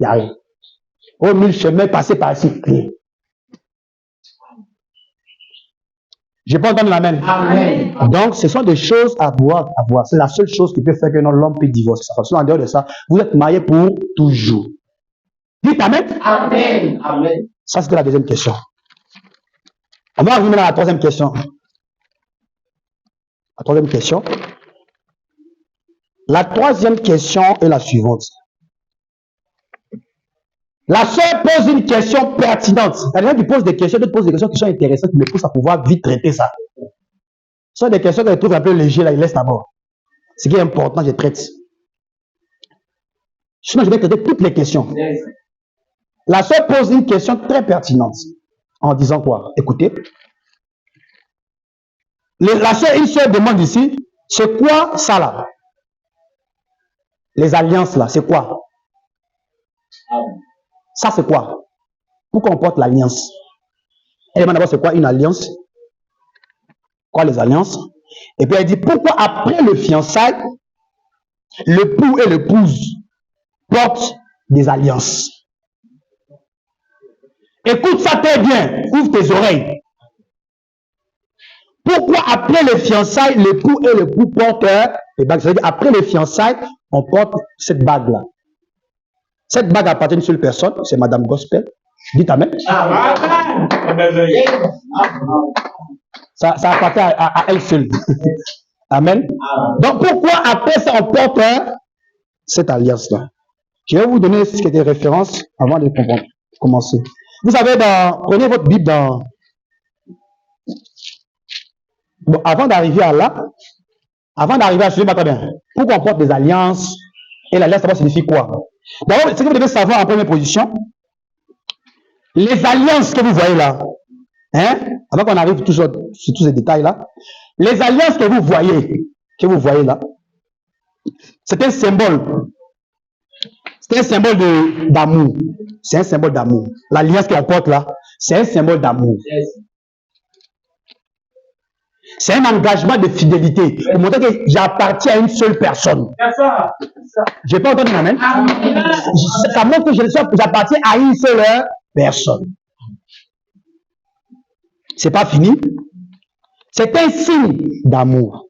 n'y a rien. Au 1000 chemins, passer par ici, rien. Je peux entendre l'amen. Amen. Donc, ce sont des choses à voir. C'est la seule chose qui peut faire que l'homme peut divorcer. Parce que en dehors de ça, vous êtes mariés pour toujours. Dites amen. Amen. Amen. Ça, c'était la deuxième question. On va arriver à la troisième question. La troisième question. La troisième question est la suivante. La sœur pose une question pertinente. Il y a des gens qui posent des questions, d'autres posent des questions qui sont intéressantes, qui me poussent à pouvoir vite traiter ça. Ce sont des questions que je trouve un peu légères, là, ils laissent d'abord. Ce qui est important, je traite. Sinon, je vais traiter toutes les questions. La sœur pose une question très pertinente. En disant quoi? Écoutez. La sœur, une sœur demande ici, c'est quoi ça là? Les alliances là, c'est quoi? Ça, c'est quoi? Pourquoi on porte l'alliance? Elle demande d'abord c'est quoi une alliance? Quoi les alliances? Et puis elle dit pourquoi après le fiançailles, l'époux et l'épouse portent des alliances? Écoute ça très bien, ouvre tes oreilles. Pourquoi après le fiançailles, l'époux et l'époux portent des bagues? C'est-à-dire après le fiançailles, on porte cette bague-là. Cette bague appartient à une seule personne, c'est Madame Gospel. Dites amen. Amen. Ça appartient à elle seule. Amen. Donc pourquoi après ça on porte cette alliance-là? Je vais vous donner quelques références avant de commencer. Vous savez, prenez votre Bible dans... Bon, avant d'arriver à là, suivez-moi très bien. Pourquoi on porte des alliances? Et l'alliance, ça signifie quoi? D'abord, ce que vous devez savoir en première position, les alliances que vous voyez là, avant qu'on arrive toujours sur tous ces détails-là, les alliances que vous voyez là, c'est un symbole. C'est un symbole d'amour. C'est un symbole d'amour. L'alliance qu'on porte là, c'est un symbole d'amour. C'est un engagement de fidélité. Pour montrer que j'appartiens à une seule personne. Je peux entendre amen. Ça montre que j'appartiens à une seule personne. C'est pas fini. C'est un signe d'amour.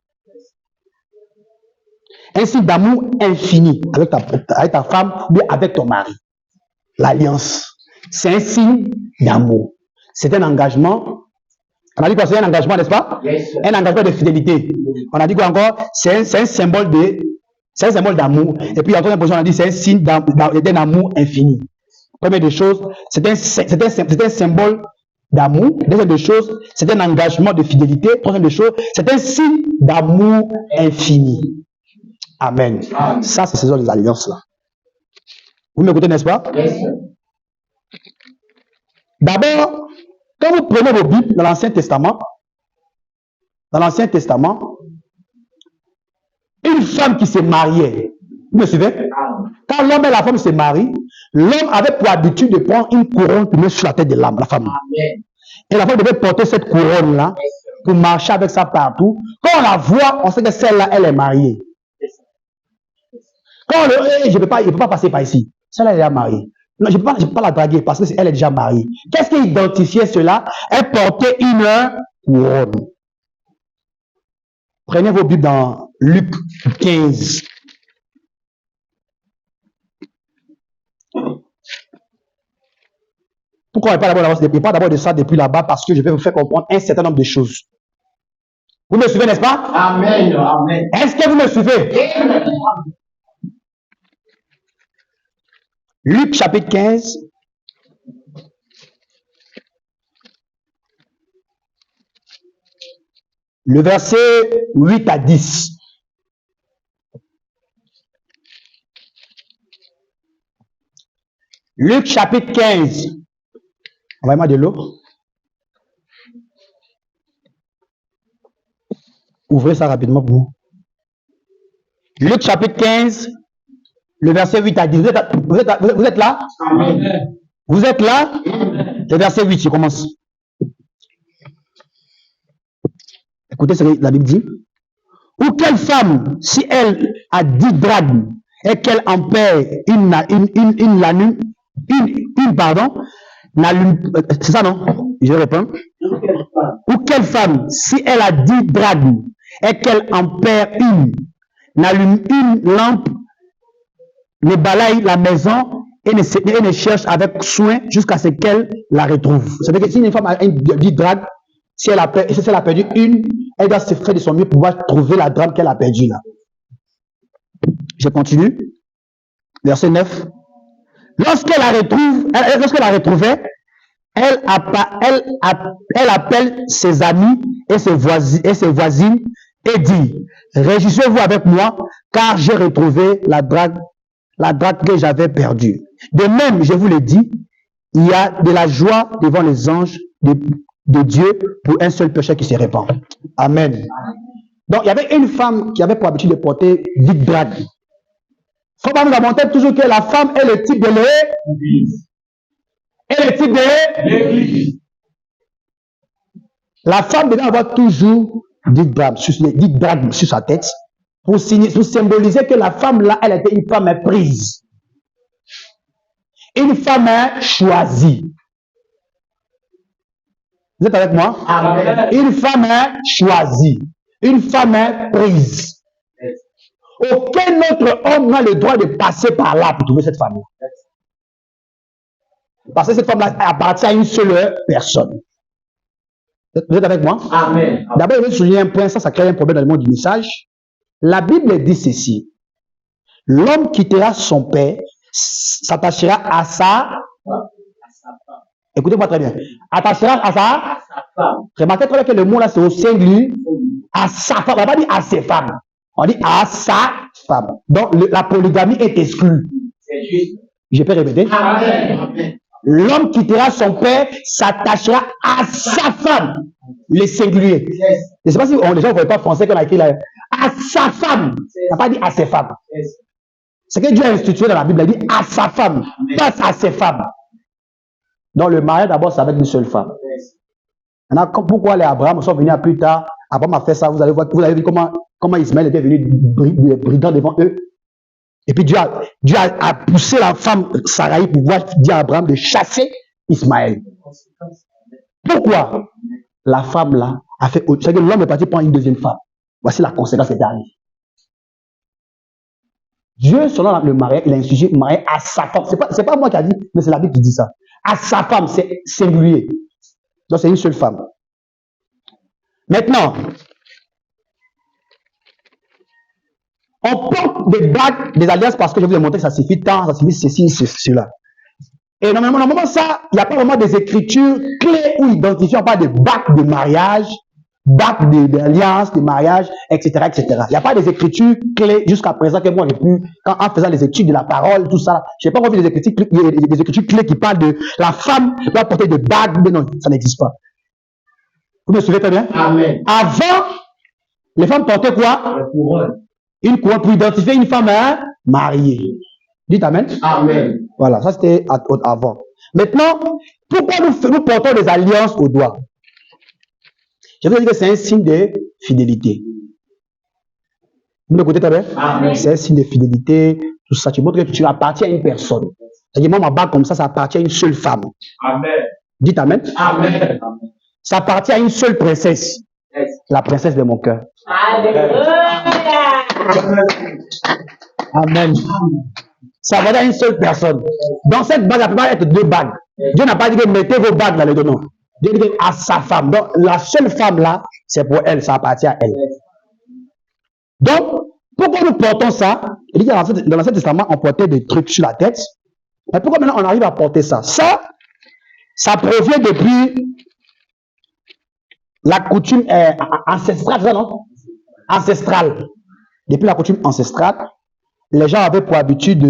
Un signe d'amour infini avec ta femme ou avec ton mari. L'alliance. C'est un signe d'amour. C'est un engagement. On a dit quoi? C'est un engagement, n'est-ce pas? Yes, un engagement de fidélité. On a dit quoi encore? C'est un symbole d'amour. Et puis, en troisième position, on a dit c'est un signe d'un amour infini. Première des choses, c'est un symbole d'amour. Deuxième des choses, c'est un engagement de fidélité. Troisième des choses, c'est un signe d'amour infini. Amen. Ça, c'est ce sont les alliances là. Vous m'écoutez, n'est-ce pas? Yes, d'abord, quand vous prenez vos Bibles dans l'Ancien Testament, une femme qui se mariait, vous me suivez? Quand l'homme et la femme se marient, l'homme avait pour habitude de prendre une couronne pour mettre sur la tête de la femme. Et la femme devait porter cette couronne-là pour marcher avec ça partout. Quand on la voit, on sait que celle-là, elle est mariée. Quand on le je ne peux pas passer par ici. Celle-là, elle est déjà mariée. Non, je ne peux pas la draguer parce qu'elle est déjà mariée. Qu'est-ce qui identifiait cela? Elle portait une couronne. Prenez vos Bibles dans Luc 15. Pourquoi on ne parle d'abord de ça depuis là-bas? Parce que je vais vous faire comprendre un certain nombre de choses. Vous me suivez, n'est-ce pas? Amen. Amen. Est-ce que vous me suivez? Amen. Luc chapitre 15. Le verset 8 à 10. Luc chapitre 15. Envoyez-moi de l'eau. Ouvrez ça rapidement pour vous. Luc chapitre 15. Le verset 8 à 10. Vous êtes là? Amen. Vous êtes là? Amen. Le verset 8, je commence. Écoutez ce que la Bible dit. Ou quelle femme, si elle a 10 drachmes et qu'elle en perd c'est ça non? Je réponds. Ou quelle femme, si elle a 10 drachmes et qu'elle en perd une, n'allume une lampe, ne balaye la maison et ne cherche avec soin jusqu'à ce qu'elle la retrouve. C'est-à-dire que si une femme a 10 drachmes, si elle a perdu une, elle doit se faire de son mieux pour pouvoir trouver la drachme qu'elle a perdue là. Je continue. Verset 9. Lorsqu'elle la retrouvait, elle appelle ses amis et ses voisines et dit, réjouissez-vous avec moi, car j'ai retrouvé la drachme que j'avais perdue. De même, je vous le dis, il y a de la joie devant les anges de Dieu pour un seul péché qui se répand. Amen. Donc, il y avait une femme qui avait pour habitude de porter 10 drachmes. Faut pas nous montrer toujours que la femme est le type de l'église. Et le type de l'église. La femme devait avoir toujours 10 drachmes sur sa tête pour symboliser que la femme là, elle était une femme prise. Une femme choisie. Vous êtes avec moi? Amen. Une femme choisie. Une femme prise. Aucun autre homme n'a le droit de passer par là pour trouver cette femme-là. Parce que cette femme-là appartient à une seule personne. Vous êtes avec moi? Amen. D'abord, je vais souligner un point, ça crée un problème dans le monde du message. La Bible dit ceci. L'homme quittera son père, s'attachera à sa femme. Écoutez-moi très bien. Attachera à sa femme. Remarquez très bien que le mot là, c'est au singulier. À sa femme. On n'a pas dit à ses femmes. On dit à sa femme. Donc, la polygamie est exclue. C'est juste. Je peux répéter? Amen. L'homme quittera son père, s'attachera à sa femme. Le singulier. Je ne sais pas si les gens ne voient pas français qu'on a écrit là. À sa femme. Il n'a pas dit à ses femmes. Ce que Dieu a institué dans la Bible, il dit à sa femme, pas à ses femmes. Donc, le mariage d'abord, c'est avec une seule femme. Maintenant, pourquoi les Abraham sont venus plus tard? Abraham a fait ça, vous avez vu comment Ismaël était venu brigand devant eux. Et puis Dieu a poussé la femme Sarai pour pouvoir dire à Abraham de chasser Ismaël. Pourquoi? La femme là a fait autre chose. C'est que l'homme est parti prendre une deuxième femme. Voici la conséquence qui est arrivée. Dieu, selon le mariage, il a institué le mariage à sa femme. C'est pas moi qui a dit, mais c'est la Bible qui dit ça. À sa femme, c'est singulier. Donc c'est une seule femme. Maintenant, on porte des bagues, des alliances parce que je vous ai montré que ça suffit tant, ça suffit ceci, cela. Et normalement, ça, il n'y a pas vraiment des écritures clés ou identifiées. On parle de bagues de mariage, bagues d'alliance, de mariage, etc., etc. Il n'y a pas des écritures clés jusqu'à présent que moi j'ai pu, en faisant les études de la parole, tout ça. Je n'ai pas vu des écritures clés qui parlent de la femme doit porter des bagues, mais non, ça n'existe pas. Vous me suivez très bien? Amen. Avant, les femmes portaient quoi? La couronne. Une couronne pour identifier une femme mariée. Dites amen. Amen. Voilà, ça c'était avant. Maintenant, pourquoi nous portons des alliances au doigt? Je veux dire que c'est un signe de fidélité. Vous m'écoutez très bien? C'est un signe de fidélité, tout ça. Tu montres que tu appartiens à une personne. C'est-à-dire, moi, ma bague comme ça appartient à une seule femme. Amen. Dites amen. Amen. Ça appartient à une seule princesse. Yes. La princesse de mon cœur. Amen. Ça va à une seule personne. Dans cette bague, il peut pas être deux bagues. Dieu n'a pas dit que mettez vos bagues là, les deux noms. Dieu dit à sa femme. Donc, la seule femme là, c'est pour elle, ça appartient à elle. Donc, pourquoi nous portons ça? Il dit que dans l'Ancien Testament, on portait des trucs sur la tête. Mais pourquoi maintenant on arrive à porter ça? Ça provient depuis la coutume ancestrale, ça non? Ancestrale. Depuis la coutume ancestrale, les gens avaient pour habitude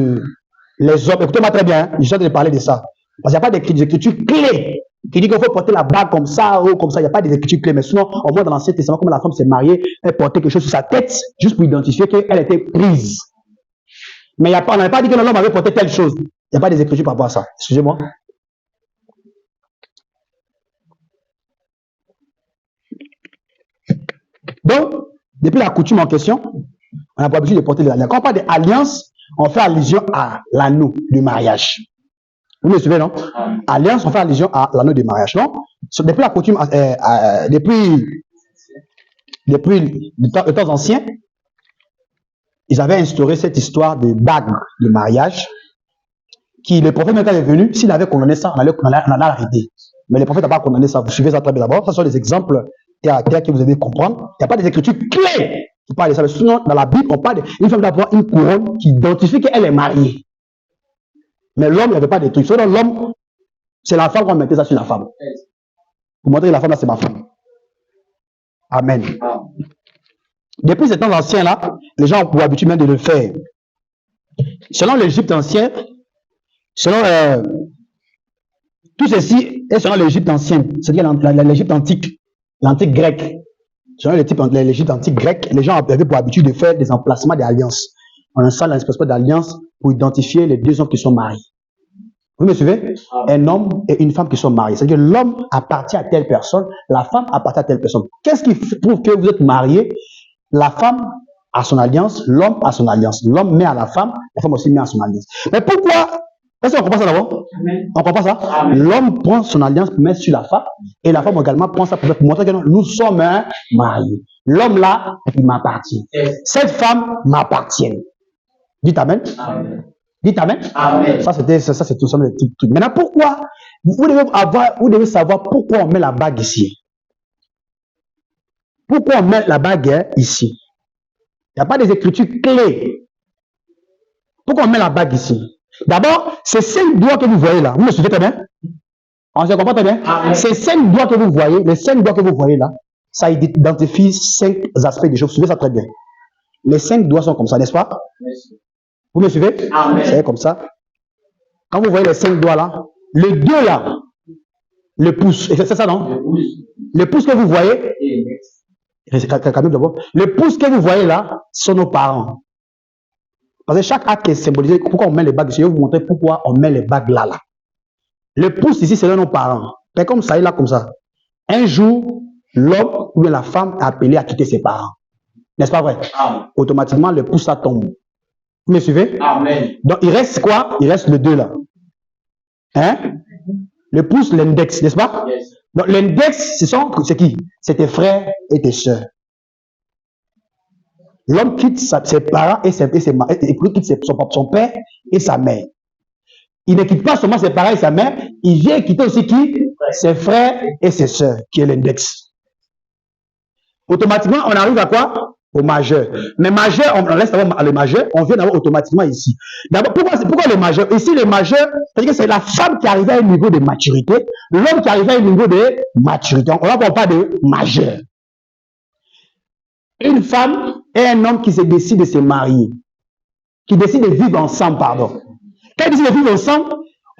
les hommes, écoutez-moi très bien, je suis en train de parler de ça. Parce qu'il n'y a pas d'écriture clé qui dit qu'il faut porter la bague comme ça ou comme ça. Il n'y a pas d'écriture clé. Mais sinon, au moins dans l'Ancien Testament, comme la femme s'est mariée, elle portait quelque chose sur sa tête juste pour identifier qu'elle était prise. Mais on n'avait pas dit que l'homme avait porté telle chose. Il n'y a pas d'écriture par rapport à ça. Excusez-moi. Donc, depuis la coutume en question, on a pas l'habitude de porter des alliances. Quand on parle d'alliance, on fait allusion à l'anneau du mariage. Vous me suivez, non? Alliance, on fait allusion à l'anneau du mariage, non? Depuis la coutume, depuis les temps anciens, ils avaient instauré cette histoire de bague de mariage, qui le prophète, quand il est venu, s'il avait condamné ça, on allait arrêter. Mais le prophète n'a pas condamné ça. Vous suivez ça très bien d'abord. Ce sont des exemples terre à terre que vous devez comprendre. Il n'y a pas des écritures clés qui parlent de ça. Sinon, dans la Bible, on parle d'une femme d'avoir une couronne qui identifie qu'elle est mariée. Mais l'homme, il n'y avait pas de trucs. Selon l'homme, c'est la femme qu'on mettait ça sur la femme. Vous montrez que la femme, là, c'est ma femme. Amen. Depuis ces temps anciens là, les gens ont pour habitude même de le faire. Selon l'Égypte ancienne, selon tout ceci est selon l'Égypte ancienne, c'est-à-dire l'Égypte antique, l'antique grec. Selon l'Égypte antique grecque, les gens avaient pour habitude de faire des emplacements d'alliances. On installe un emplacement d'alliance pour identifier les deux hommes qui sont mariés. Vous me suivez? Un homme et une femme qui sont mariés. C'est-à-dire que l'homme appartient à telle personne, la femme appartient à telle personne. Qu'est-ce qui prouve que vous êtes mariés? La femme a son alliance, l'homme a son alliance. L'homme met à la femme aussi met à son alliance. Mais pourquoi? Est-ce qu'on comprend ça d'abord? On comprend ça? L'homme prend son alliance pour mettre sur la femme, et la femme également prend ça pour montrer que nous sommes mariés. L'homme là, il m'appartient. Cette femme m'appartient. Dites amen. Dites amen. Ça, c'est tout ça, le petit truc. Maintenant, pourquoi? Vous devez savoir pourquoi on met la bague ici. Pourquoi on met la bague ici? Il n'y a pas des écritures clés. Pourquoi on met la bague ici? D'abord, ces 5 doigts que vous voyez là, vous me suivez très bien? On se comprend très bien? Ces 5 doigts que vous voyez, les 5 doigts que vous voyez là, ça identifie 5 aspects des choses. Vous suivez ça très bien. Les 5 doigts sont comme ça, n'est-ce pas? Vous me suivez? C'est comme ça. Quand vous voyez les 5 doigts là, le 2 là, le pouce, c'est ça non? Le pouce que vous voyez, le pouce que vous voyez là, sont nos parents. Parce que chaque acte est symbolisé. Pourquoi on met les bagues ici? Je vais vous montrer pourquoi on met les bagues là. Le pouce ici, c'est nos parents. C'est comme ça, il est là comme ça. Un jour, l'homme ou la femme est appelé à quitter ses parents. N'est-ce pas vrai? Automatiquement, le pouce ça tombe. Vous me suivez? Amen. Donc, il reste quoi? Il reste le 2 là. Hein? Le pouce, l'index, n'est-ce pas? Yes. Donc, l'index, c'est qui? C'est tes frères et tes soeurs. L'homme quitte ses parents et quitte son père et sa mère. Il ne quitte pas seulement ses parents et sa mère, il vient quitter aussi qui? Ses frères et ses soeurs, qui est l'index. Automatiquement, on arrive à quoi? Au majeur. Mais majeur, on reste le majeur, on vient d'avoir automatiquement ici. D'abord, pourquoi le majeur? Ici, le majeur, c'est-à-dire que c'est la femme qui arrive à un niveau de maturité, l'homme qui arrive à un niveau de maturité. On ne parle pas de majeur. Une femme et un homme qui se décide de se marier, qui décide de vivre ensemble, pardon. Quand ils décident de vivre ensemble,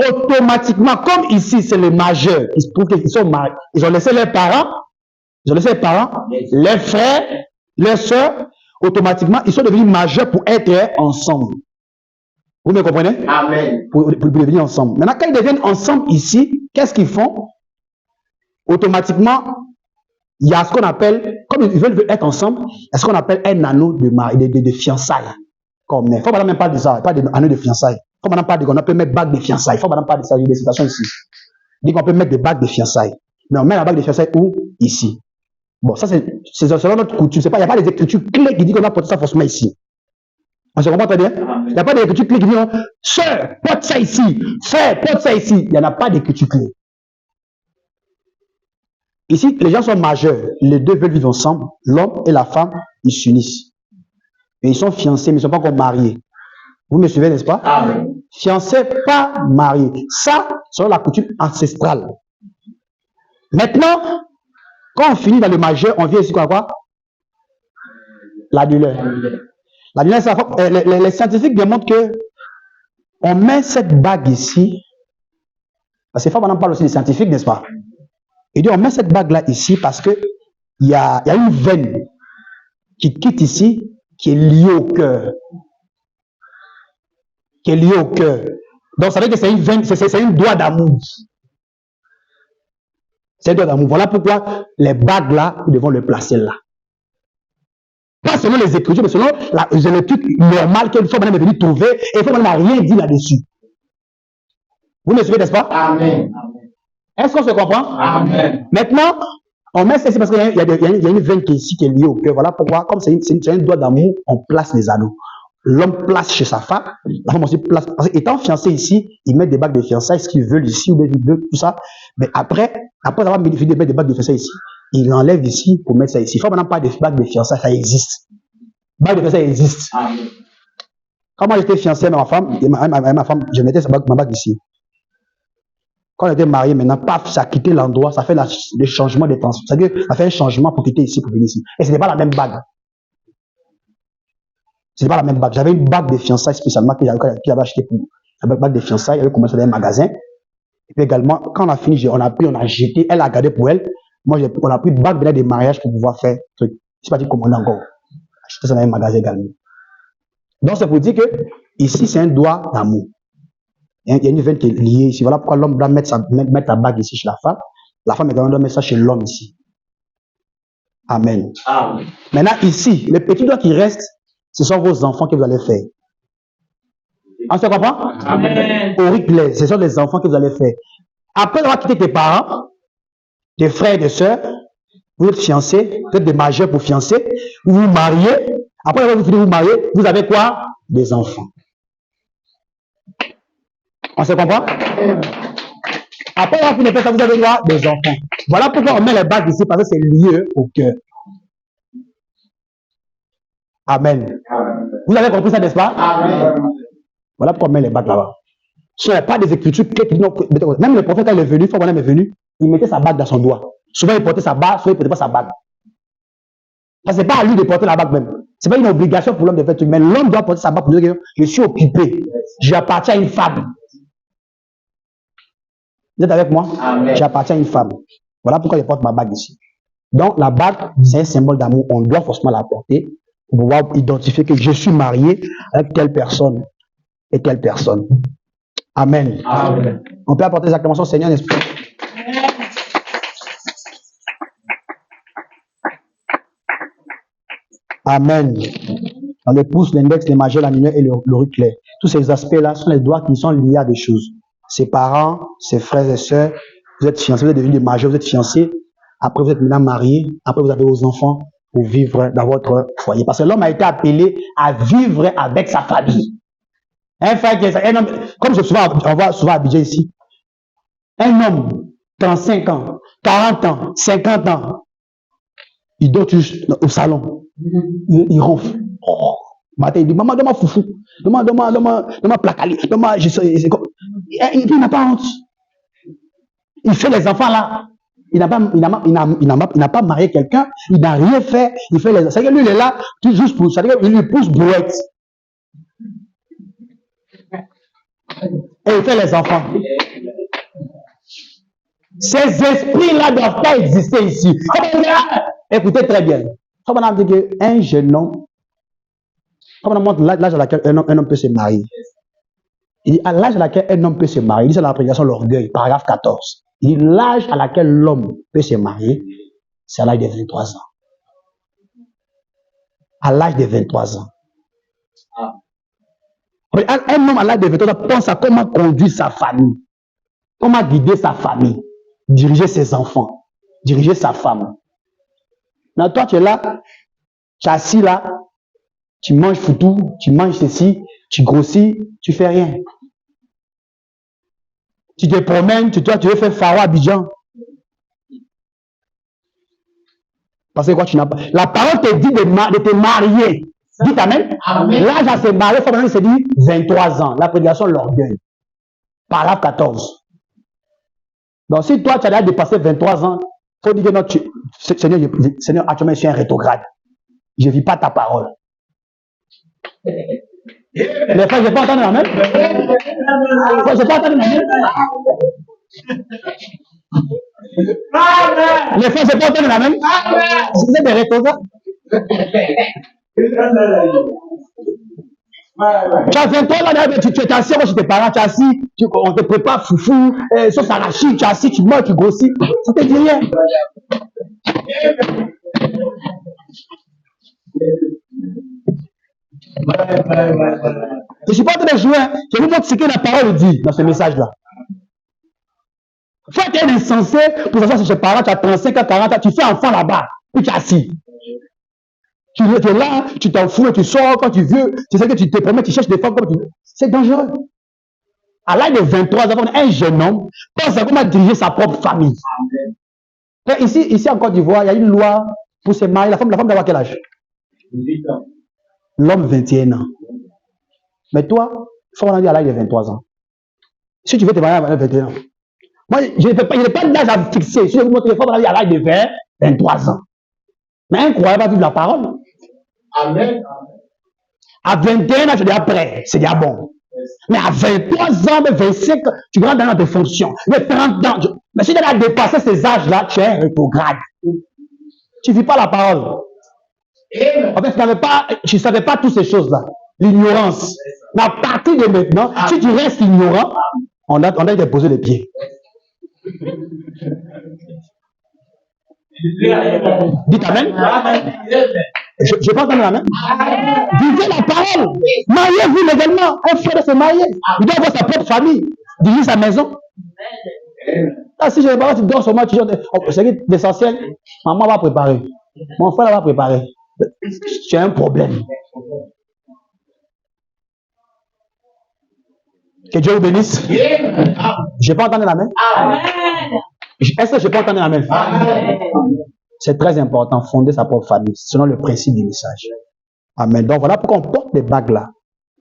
automatiquement, comme ici, c'est les majeurs, ils prouvent qu'ils sont mariés, ils ont laissé leurs parents, leurs frères, leurs soeurs, automatiquement, ils sont devenus majeurs pour être ensemble. Vous me comprenez? Amen. Pour devenir ensemble. Maintenant, quand ils deviennent ensemble ici, qu'est-ce qu'ils font? Automatiquement, il y a ce qu'on appelle, comme ils veulent être ensemble, il y a ce qu'on appelle un anneau de fiançailles. Comme, il faut même pas de ça, pas d'anneau de fiançailles. Il faut pas qu'on peut mettre bague de fiançailles. Il faut pas de ça, il y a des situations ici. Il dit qu'on peut mettre des bagues de fiançailles. Mais on met la bague de fiançailles où? Ici. Bon, ça c'est selon notre coutume. Il n'y a pas des écritures clés qui disent qu'on a porté ça forcément ici. On se comprend très bien? Il n'y a pas d'écriture clé qui dit, sœur, porte ça ici. Frère, porte ça ici. Il n'y en a pas d'écriture clé. Ici, les gens sont majeurs. Les deux veulent vivre ensemble. L'homme et la femme, ils s'unissent. Et ils sont fiancés, mais ils ne sont pas encore mariés. Vous me suivez, n'est-ce pas? Amen. Fiancés, pas mariés. Ça, c'est la coutume ancestrale. Maintenant, quand on finit dans le majeur, on vient ici quoi? L'aduleur. L'aduleur, les scientifiques démontrent que on met cette bague ici. Parce que fois, on parle aussi des scientifiques, n'est-ce pas? Et dit, on met cette bague-là ici parce que il y a une veine qui quitte ici, qui est liée au cœur. Donc, ça veut dire que c'est une veine, c'est une doigt d'amour. C'est un doigt d'amour. Voilà pourquoi les bagues là, nous devons les placer là. Pas selon les Écritures, mais selon le truc normal qu'une fois madame est venue trouver, et une fois madame n'a rien dit là-dessus. Vous me suivez, n'est-ce pas? Amen. Est-ce qu'on se comprend? Amen. Maintenant, on met ça ici parce qu'il y a une veine qui est ici qui est liée au cœur. Voilà pourquoi, comme c'est un doigt d'amour, on place les anneaux. L'homme place chez sa femme, la femme aussi place. Parce qu'étant fiancé ici, ils mettent des bagues de fiançailles, ce qu'ils veulent ici, ou bien ils veulent tout ça. Mais après avoir mis des bagues de fiançailles ici, ils l'enlèvent ici pour mettre ça ici. Il faut maintenant pas de bagues de fiançailles, ça existe. Bagues de fiançailles existent. Quand moi j'étais fiancé avec ma femme, je mettais ma bague ici. Quand on était marié, maintenant, paf, ça a quitté l'endroit, ça fait le changement de tension. C'est-à-dire, ça fait un changement pour quitter ici, pour venir ici. Et ce n'est pas la même bague. Ce n'est pas la même bague. J'avais une bague de fiançailles spécialement que j'avais acheté pour la bague de fiançailles. J'avais commencé dans un magasin. Et puis également, quand on a fini, on a jeté, elle a gardé pour elle. Moi, on a pris une bague de mariage pour pouvoir faire truc. Je ne sais pas dire comment on a encore. Acheté ça dans un magasin également. Donc, c'est pour dire que ici, c'est un doigt d'amour. Il y a une veine qui est liée ici. Voilà pourquoi l'homme doit mettre la bague ici chez la femme. La femme également doit mettre ça chez l'homme ici. Amen. Amen. Maintenant, ici, les petits doigts qui restent, ce sont vos enfants que vous allez faire. On se comprend? Amen. Auriculaire, ce sont les enfants que vous allez faire. Après avoir quitté tes parents, tes frères et tes sœurs, vous êtes fiancés, vous êtes des majeurs pour fiancer, vous vous mariez. Après avoir fini de vous marier, vous avez quoi? Des enfants. On se comprend? Après avoir fini de faire ça, vous avez quoi? Des enfants. Voilà pourquoi on met les bagues ici, parce que c'est lié au cœur. Amen. Amen. Vous avez compris ça, n'est-ce pas? Amen. Voilà pourquoi on met les bagues là-bas. Ce n'est pas des écritures qui non. Même le prophète, quand il est venu, quand il est venu, il mettait sa bague dans son doigt. Souvent, il portait sa bague, souvent, il ne portait pas sa bague. Parce que ce n'est pas à lui de porter la bague même. Ce n'est pas une obligation pour l'homme de faire tout. Mais l'homme doit porter sa bague pour dire que je suis occupé. J'appartiens à une femme. Vous êtes avec moi? J'appartiens à une femme. Voilà pourquoi je porte ma bague ici. Donc, la bague, c'est un symbole d'amour. On doit forcément la porter pour pouvoir identifier que je suis marié avec telle personne et telle personne. Amen. Amen. On peut apporter des acclamations au Seigneur, n'est-ce pas? Amen. Dans le pouce, l'index, les majeurs, l'annulaire et l'auriculaire. Tous ces aspects-là sont les doigts qui sont liés à des choses. Ses parents, ses frères et sœurs, vous êtes fiancés, vous êtes devenus des majeurs, vous êtes fiancés. Après, vous êtes maintenant mariés. Après, vous avez vos enfants pour vivre dans votre foyer. Parce que l'homme a été appelé à vivre avec sa famille. Un homme, comme on voit souvent à Abidjan ici, un homme, 35 ans, 40 ans, 50 ans, il dort juste au salon. Il ronfle. Oh. Matin, il dit, maman, donne-moi foufou. Donne-moi placali. Donne-moi, il n'a pas honte. Il fait les enfants là. Il n'a pas marié quelqu'un. Il n'a rien fait. Il fait les enfants. C'est que lui, il est là, juste pour, c'est-à-dire qu'il lui pousse brouette. Et il fait les enfants. Ces esprits-là ne doivent pas exister ici. Écoutez très bien. Comme on a dit qu'un jeune homme, comme on montre l'âge à laquelle un homme peut se marier. Il dit à l'âge à laquelle un homme peut se marier, il dit c'est la prédication l'orgueil, paragraphe 14. Il dit l'âge à laquelle l'homme peut se marier, c'est à l'âge de 23 ans. À l'âge de 23 ans. Un homme à l'âge de 23 ans pense à comment conduire sa famille, comment guider sa famille, diriger ses enfants, diriger sa femme. Mais toi, tu es là, tu es assis là, tu manges foutou, tu manges ceci, tu grossis, tu fais rien. Tu te promènes, toi, tu veux faire Faro à Abidjan. Parce que quoi, tu n'as pas. La parole te dit de te marier. Dites amen. L'âge à se marier, il se dit 23 ans. La prédication, l'orgueil. Paragraphe 14. Donc, si toi, tu as déjà dépassé 23 ans, il faut dire que non, Seigneur, actuellement, je suis un rétrograde. Je ne vis pas ta parole. Les frères, je n'ai pas entendu la même. Je n'ai pas entendu la même. Les frères, je n'ai pas entendu la même. Vous êtes des rétrogrades. Tu as 23 ans, tu es assis chez tes parents, tu es assis, on te prépare foufou, sauce arachide, tu es assis, tu manges, tu grossis. Ça te dit rien. Je ne suis pas en train de jouer. Je vous montre ce que la parole dit dans ce message-là. Il faut être un insensé pour s'asseoir chez ses parents, tu as 35 ans, 40 ans, tu fais enfant là-bas, puis tu es assis. Tu es là, tu t'en fous et tu sors quand tu veux, tu sais que tu te promets, tu cherches des femmes comme tu veux. C'est dangereux. À l'âge de 23 ans, un jeune homme pense à comment diriger sa propre famille. Ici en Côte d'Ivoire, il y a une loi pour se marier. La femme doit avoir quel âge? 18 ans. L'homme, 21 ans. Mais toi, il faut aller à l'âge de 23 ans. Si tu veux te marier à 21 ans. Moi, je n'ai pas d'âge à fixer. Si je vous montre les femmes à l'âge de 20, 23 ans. Mais un croyant va vivre la parole. Amen. À 21 ans, je dis après, c'est déjà bon. Mais à 23 ans, 25 ans, tu rentres dans tes fonctions. Mais 30 ans, mais si tu as dépassé ces âges-là, tu es un rétrograde. Tu ne vis pas la parole. En fait, tu ne savais pas toutes ces choses-là. L'ignorance. Mais à partir de maintenant, si tu restes ignorant, on a été posé les pieds. Dites Amen. Je pense dans la main. Vivez la parole. Mariez-vous légalement. Un frère doit se marier. Il doit avoir sa propre famille. Diriger sa maison. Ah, si je vais pas, tu dors sur moi, tu c'est l'essentiel. Maman va préparer. Mon frère va préparer. Tu as un problème. Que Dieu vous bénisse. Je n'ai pas entendu la main. Est-ce que je peux entendre la main? C'est très important, fonder sa propre famille, selon le principe du message. Amen. Donc voilà pourquoi on porte des bagues là,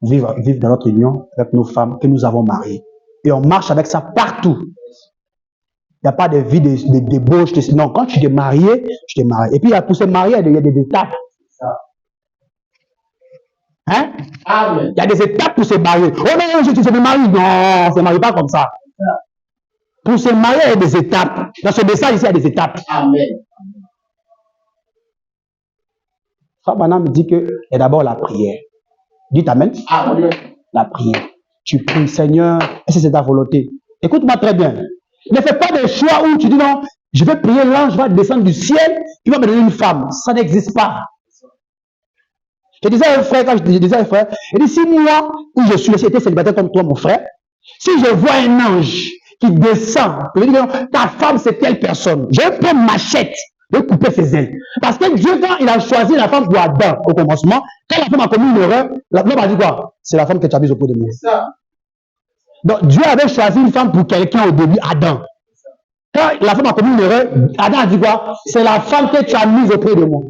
vivre dans notre union avec nos femmes que nous avons mariées. Et on marche avec ça partout. Il n'y a pas de vie de débauche. Non, quand tu t'es marié, tu t'es marié. Et puis pour se marier, il y a des étapes. Hein? Il y a des étapes pour se marier. Oh non, je me marie. Non, on ne se marie pas comme ça. Pour se marier, il y a des étapes. Dans ce message ici, il y a des étapes. Amen. Frère Branham me dit que c'est d'abord la prière. Dites Amen. Amen. La prière. Tu pries, Seigneur, est-ce que c'est ta volonté? Écoute-moi très bien. Ne fais pas de choix où tu dis non, je vais prier, l'ange va descendre du ciel, il va me donner une femme. Ça n'existe pas. Je disais à un frère, quand je disais à un frère, il dit, si moi, où je suis, j'étais célibataire comme toi, mon frère, si je vois un ange qui descend, je dis que ta femme, c'est telle personne, je vais prendre ma machette, je vais couper ses ailes. Parce que Dieu, quand il a choisi la femme pour Adam au commencement, quand la femme a commis une erreur, la femme a dit quoi? C'est la femme que tu as mise au pot de moi. Donc Dieu avait choisi une femme pour quelqu'un au début, Adam. Quand la femme a commis une erreur, Adam a dit quoi? C'est la femme que tu as mise auprès de moi.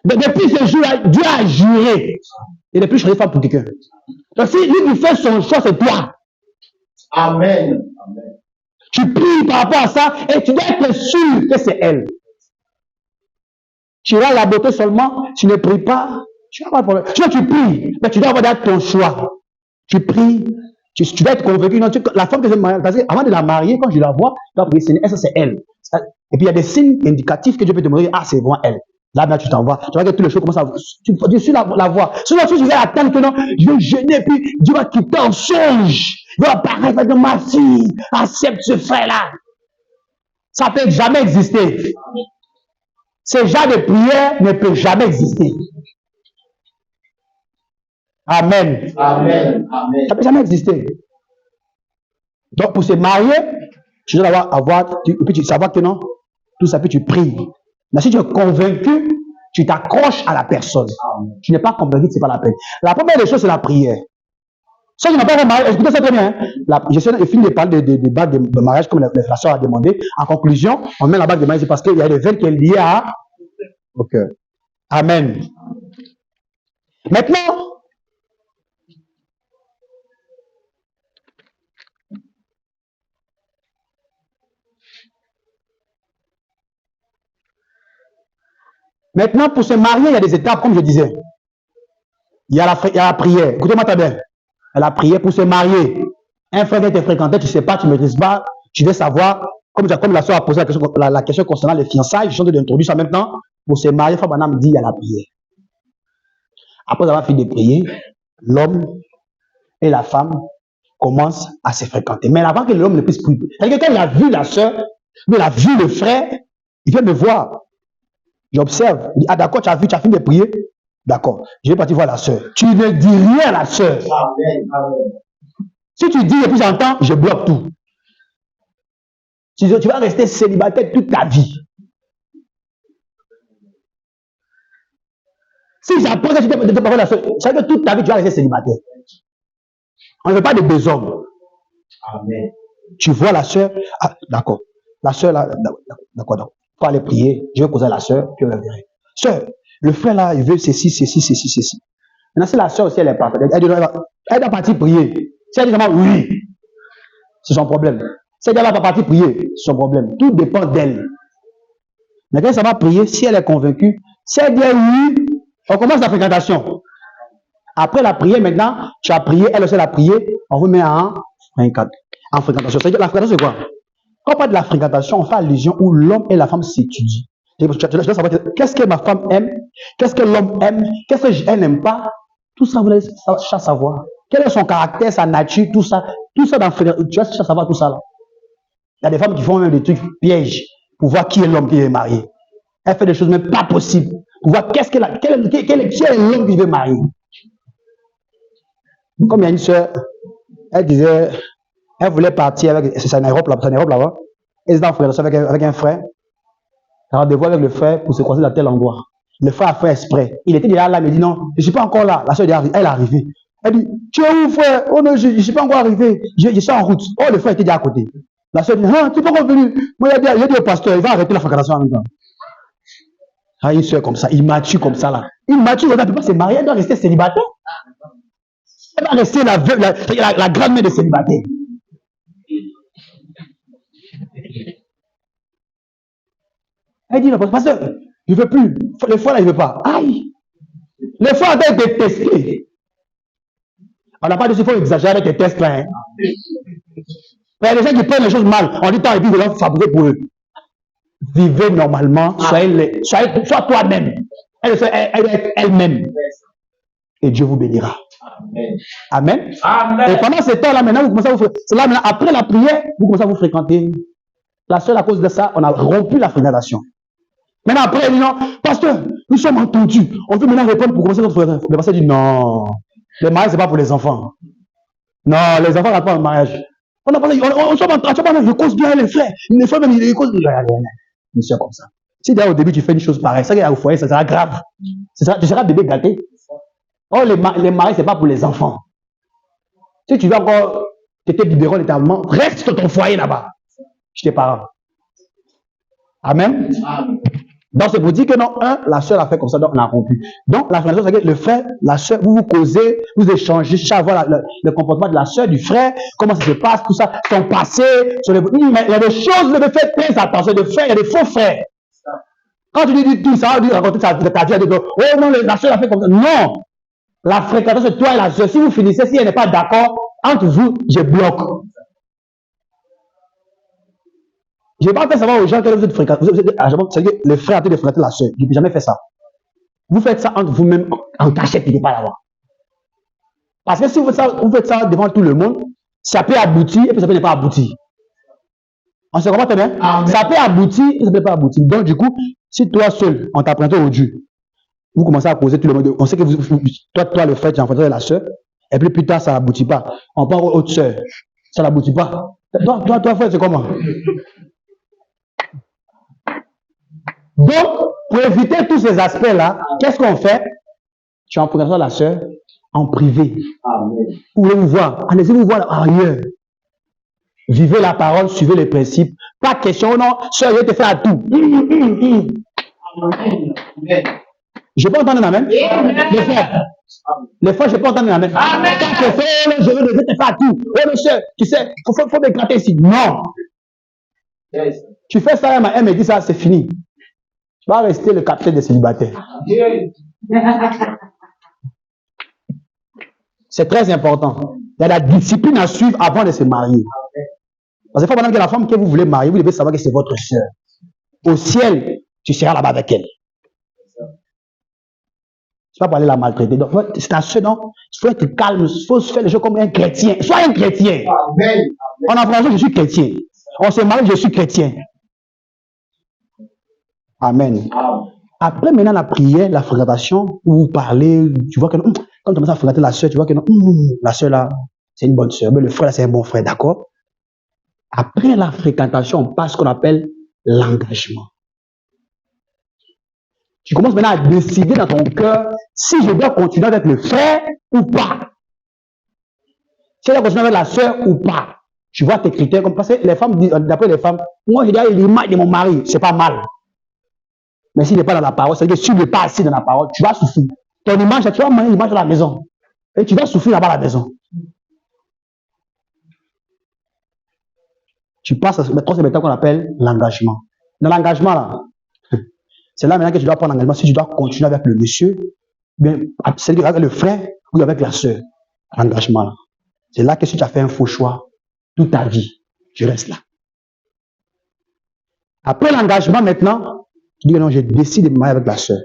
Donc, depuis ce jour-là, Dieu a juré. Il n'est plus choisi femme pour quelqu'un. Donc si lui qui fait son choix, c'est toi. Amen. Tu pries par rapport à ça et tu dois être sûr que c'est elle. Tu vas la beauté seulement, tu ne pries pas, tu n'as pas de problème. Tu pries, mais tu dois avoir ton choix. Tu pries, tu dois être convaincu. Non, la femme que je marie, parce qu'avant de la marier, quand je la vois, je dois prier, est-ce que c'est elle? Et puis il y a des signes indicatifs que Dieu peut te montrer, ah, c'est vraiment elle. Là, tu t'en vas. Tu vois que toutes les choses commencent à. Tu suis la voie. Sinon, tu vas attendre que non, je vais jeûner, puis Dieu va quitter en songe. Il va apparaître avec ma fille. Accepte ce frère-là. Ça ne peut jamais exister. Ce genre de prière ne peut jamais exister. Amen. Amen. Ça ne peut jamais exister. Donc, pour se marier, tu dois et puis tu savoir que non, tout ça, puis tu pries. Mais si tu es convaincu, tu t'accroches à la personne. Tu n'es pas convaincu que ce n'est pas la peine. La première des choses, c'est la prière. Ça, je n'ai pas marié. Écoutez ça très bien. Je finis de parler des bagues de mariage, comme la soeur a demandé. En conclusion, on met la bague de mariage parce qu'il y a le vin qui est lié à. Ok. Amen. Maintenant, pour se marier, il y a des étapes, comme je disais. Il y a la prière. Écoutez-moi très bien. La prière pour se marier. Un frère vient te fréquenter, tu ne sais pas, tu ne maîtrises pas, tu veux savoir, comme la soeur a posé la question concernant les fiançailles, je suis en train d'introduire ça maintenant. Pour se marier, Frère Branham dit il y a la prière. Après avoir fini de prier, l'homme et la femme commencent à se fréquenter. Mais avant que l'homme ne puisse prier, c'est-à-dire que quand il a vu la soeur, il a vu le frère, il vient me voir. J'observe. Il dit, ah d'accord, tu as fini de prier. D'accord. Je vais partir voir la sœur. Tu ne dis rien à la sœur. Amen. Amen. Si tu dis et puis j'entends, je bloque tout. Tu vas rester célibataire toute ta vie. Si j'apprends que tu ne peux pas voir la sœur, c'est que toute ta vie tu vas rester célibataire. On ne veut pas de deux hommes. Amen. Tu vois la sœur, ah, d'accord. La sœur là, d'accord, donc. Faut aller prier. Je vais poser à la sœur, puis on va verra. Sœur, le frère là, il veut ceci. Maintenant, si la sœur aussi, elle est parfaite, elle doit partir prier. Si elle dit seulement oui, c'est son problème. Si elle ne va pas partir prier, c'est son problème. Tout dépend d'elle. Mais quand ça va prier, si elle est convaincue, si elle dit oui, on commence la fréquentation. Après la prière, maintenant, tu as prié, elle aussi a prié, on vous met en fréquentation. C'est-à-dire, la fréquentation, c'est quoi? Quand on parle de la fréquentation, on fait allusion où l'homme et la femme s'étudient. Tu dois savoir qu'est-ce que ma femme aime, qu'est-ce que l'homme aime, qu'est-ce qu'elle n'aime pas. Tout ça, vous allez savoir. Quel est son caractère, sa nature, tout ça dans fréquentation. Tu vas savoir tout ça là. Il y a des femmes qui font même des trucs pièges pour voir qui est l'homme qui est marié. Elle fait des choses même pas possibles pour voir quel est l'homme qui veut marier. Comme il y a une soeur, elle disait, elle voulait partir avec, c'est un Europe là-bas, elle était en fréquentation avec un frère, rendez-vous avec le frère pour se croiser à tel endroit. Le frère a fait exprès. Il était déjà là, il me dit non, je ne suis pas encore là. La soeur elle est arrivée. Elle dit, tu es où frère? Oh non, je ne suis pas encore arrivé, je suis en route. Oh, le frère était déjà à côté. La soeur dit, ah, tu n'es pas encore venu. Moi, il a dit au pasteur, il va arrêter la fréquentation en même temps. Ah, une soeur comme ça, immature comme ça là. Immature, elle ne peut pas se marier, elle doit rester célibataire. Elle va rester la grand-mère de célibataire. Elle dit, non, pasteur, je ne veux plus. Les fois là, il ne veut pas. Aïe! Les fois, elle a été testée. On n'a pas dit qu'il faut exagérer avec les tests là. Hein. Mais il y a des gens qui prennent les choses mal. On dit, tant et puis, ils vont fabriquer pour eux. Vivez normalement, sois toi-même. Elle est elle-même. Et Dieu vous bénira. Amen. Amen. Et pendant ce temps-là, maintenant, vous commencez à vous fréquenter. C'est là, maintenant, après la prière, vous commencez à vous fréquenter. La seule à cause de ça, on a rompu la fréquentation. Maintenant, après, elle dit non, pasteur, nous sommes entendus. On veut maintenant répondre pour commencer notre fréquentation. Le pasteur dit non, le mariage, ce n'est pas pour les enfants. Non, les enfants n'ont pas un mariage. On sommes entendus, je cause bien les frères. Les frères, même, ils causent bien. Monsieur comme ça. Si d'ailleurs au début tu fais une chose pareille, ça au foyer, ça sera grave. Tu seras bébé gâté. Oh, les mariages, ce n'est pas pour les enfants. Si tu veux encore t'étais libéré littéralement, reste dans ton foyer là-bas. Chez tes parents. Amen. Donc c'est pour dire que non, la soeur a fait comme ça, donc on a rompu. Donc la fréquentation, c'est que le frère, la soeur, vous causez, vous échangez, savoir le comportement de la soeur, du frère, comment ça se passe, tout ça, son passé. Mais il y a des choses, vous devez faire très attention. De frères, il y a des faux frères. Quand tu dis tout ça, tu raconter ta vie, tu dis, oh non, la soeur a fait comme ça. Non. La fréquentation, c'est toi et la soeur. Si vous finissez, si elle n'est pas d'accord, entre vous, je bloque. Je n'ai pas fait savoir aux gens que vous êtes fréquentés. C'est que le frère a été de fréquenter la soeur. Je n'ai jamais fait ça. Vous faites ça entre vous-même en cachette, il n'est pas là-bas. Parce que si vous faites ça devant tout le monde, ça peut aboutir et puis ça peut ne pas aboutir. On se comprend très bien? Ça peut aboutir et ça peut pas aboutir. Donc, du coup, si toi seul, on t'a prêté au Dieu, vous commencez à causer tout le monde. On sait que toi le frère, tu as fréquenté la soeur, et puis plus tard, ça n'aboutit pas. On parle aux autres soeurs, ça n'aboutit pas. Toi, frère, c'est comment? Donc, pour éviter tous ces aspects-là, qu'est-ce qu'on fait? Tu es en fréquentation la soeur en privé. Amen. Vous voulez vous voir? Allez-y vous voir ailleurs. Vivez la parole, suivez les principes. Pas question, non, soeur, je vais te faire à tout. Je peux entendre un amen? Les frères, je peux entendre un amen. Je vais te faire à tout. Oh, monsieur, tu sais, il faut me gratter ici. Non. Yes. Tu fais ça, elle me dit ça, c'est fini. Tu vas rester le capitaine des célibataires. C'est très important. Il y a la discipline à suivre avant de se marier. Parce qu'il faut maintenant que la femme que vous voulez marier, vous devez savoir que c'est votre soeur. Au ciel, tu seras là-bas avec elle. Tu vas pas aller la maltraiter. Donc, c'est ta soeur, non? Il faut être calme, il faut se faire les choses comme un chrétien. Sois un chrétien. Amen. En français, je suis chrétien. On se marie, je suis chrétien. Amen. Après, maintenant, la prière, la fréquentation, où vous parlez, tu vois que quand tu commences à fréquenter la soeur, tu vois que non, la soeur là, c'est une bonne soeur, mais le frère là, c'est un bon frère, d'accord? Après la fréquentation, on passe ce qu'on appelle l'engagement. Tu commences maintenant à décider dans ton cœur si je dois continuer avec le frère ou pas. Si je dois continuer avec la soeur ou pas. Tu vois tes critères, comme parce que les femmes disent, d'après les femmes, moi je dois l'image de mon mari, c'est pas mal. Mais s'il n'est pas dans la parole, c'est-à-dire que si tu n'es pas assis dans la parole, tu vas souffrir. Ton image, tu vas mener l'image de la maison. Et tu vas souffrir là-bas à la maison. Tu passes à la troisième étape qu'on appelle l'engagement. Dans l'engagement, là, c'est là maintenant que tu dois prendre l'engagement si tu dois continuer avec le monsieur, bien, c'est-à-dire avec le frère ou avec la soeur. L'engagement, là. C'est là que si tu as fait un faux choix, toute ta vie, tu restes là. Après l'engagement, maintenant, tu dis que non, je décide de me marier avec la soeur.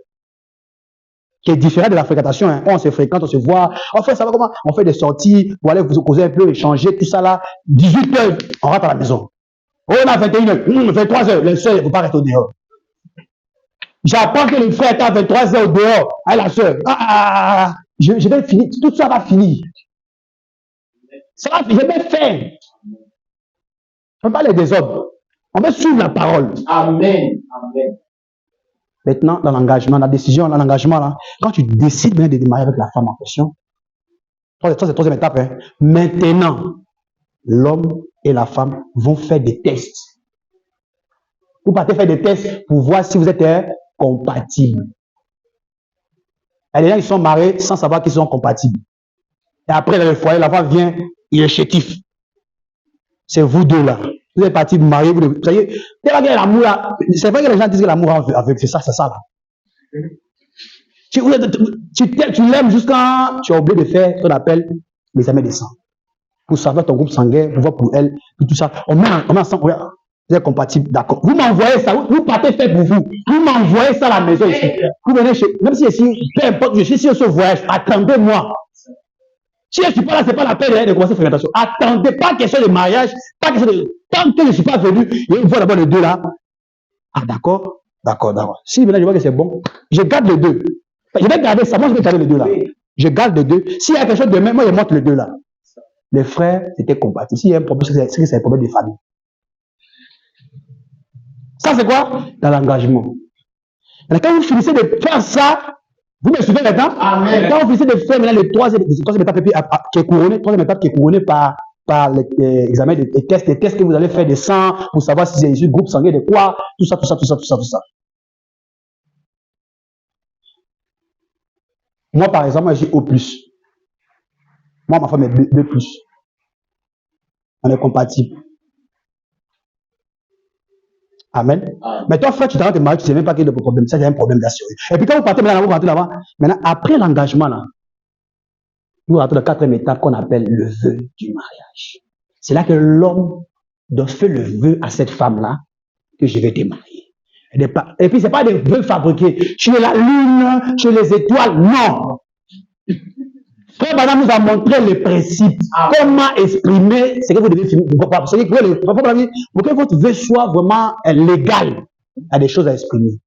Qui est différent de la fréquentation. Hein. On se fréquente, on se voit, on fait ça va comment? On fait des sorties pour aller vous causer un peu, échanger, tout ça là. 18h, on rentre à la maison. Oh, on a 21h, 23h, les soeurs, il ne faut pas rester au dehors. J'apprends que le frère est à 23h au dehors, avec la soeur. Je vais finir, tout ça va finir. Ça va finir, je vais faire. On parle des hommes. On va suivre la parole. Amen. Amen. Maintenant, dans l'engagement, la décision, dans l'engagement, là, quand tu décides de démarrer avec la femme en question, c'est la troisième étape. Hein. Maintenant, l'homme et la femme vont faire des tests. Vous partez faire des tests pour voir si vous êtes compatibles. Il y a des gens qui sont mariés sans savoir qu'ils sont compatibles. Et après, dans le foyer, la femme vient, il est chétif. C'est vous deux là. Vous êtes partis vous marier. Vous savez, l'amour là. C'est vrai que les gens disent que l'amour avec c'est ça là. Tu l'aimes jusqu'à tu as oublié de faire ce qu'on appelle l'examen de sang. Pour savoir ton groupe sanguin, pour voir pour elle, pour tout ça. On met ensemble, vous êtes compatibles, d'accord. Vous m'envoyez ça, vous partez faire pour vous. Vous m'envoyez ça à la maison ici. Vous venez chez, même si ici, peu importe, je suis sur ce voyage, attendez-moi. Si je ne suis pas là, ce n'est pas la peine de commencer la fréquentation. Attendez, pas question de mariage, pas question de. Tant que je ne suis pas venu, il voit d'abord les deux là. Ah, d'accord, d'accord. Si maintenant je vois que c'est bon, je garde les deux. Je vais garder ça, moi je vais garder les deux là. Je garde les deux. S'il y a quelque chose de même, moi je montre les deux là. Les frères étaient compatibles. S'il y a un problème, c'est que c'est un problème de famille. Ça, c'est quoi? Dans l'engagement. Quand vous finissez de faire ça, vous me suivez maintenant? Amen. Quand vous finissez de faire maintenant le troisième étape qui est couronnée par l'examen des tests que vous allez faire des sangs pour savoir si c'est issu groupe sanguin de quoi, tout ça. Moi, par exemple, je suis O+. Moi, ma femme est B+. On est compatibles. Amen. Mais toi, frère, tu t'arrêtes de marier, tu ne sais même pas qu'il y a des problèmes. Ça, il y a un problème d'assurance. Et puis quand vous partez maintenant, vous rentrez là-bas. Maintenant, après l'engagement, là, vous rentrez dans la quatrième étape qu'on appelle le vœu du mariage. C'est là que l'homme doit faire le vœu à cette femme-là que je vais te marier. Et puis, ce n'est pas des vœux fabriqués. Tu es la lune, tu es les étoiles. Non. Frère Madame nous a montré les principes. Comment exprimer ce que vous devez finir. Pour que votre vœu soit vraiment légal, il y a des choses à exprimer.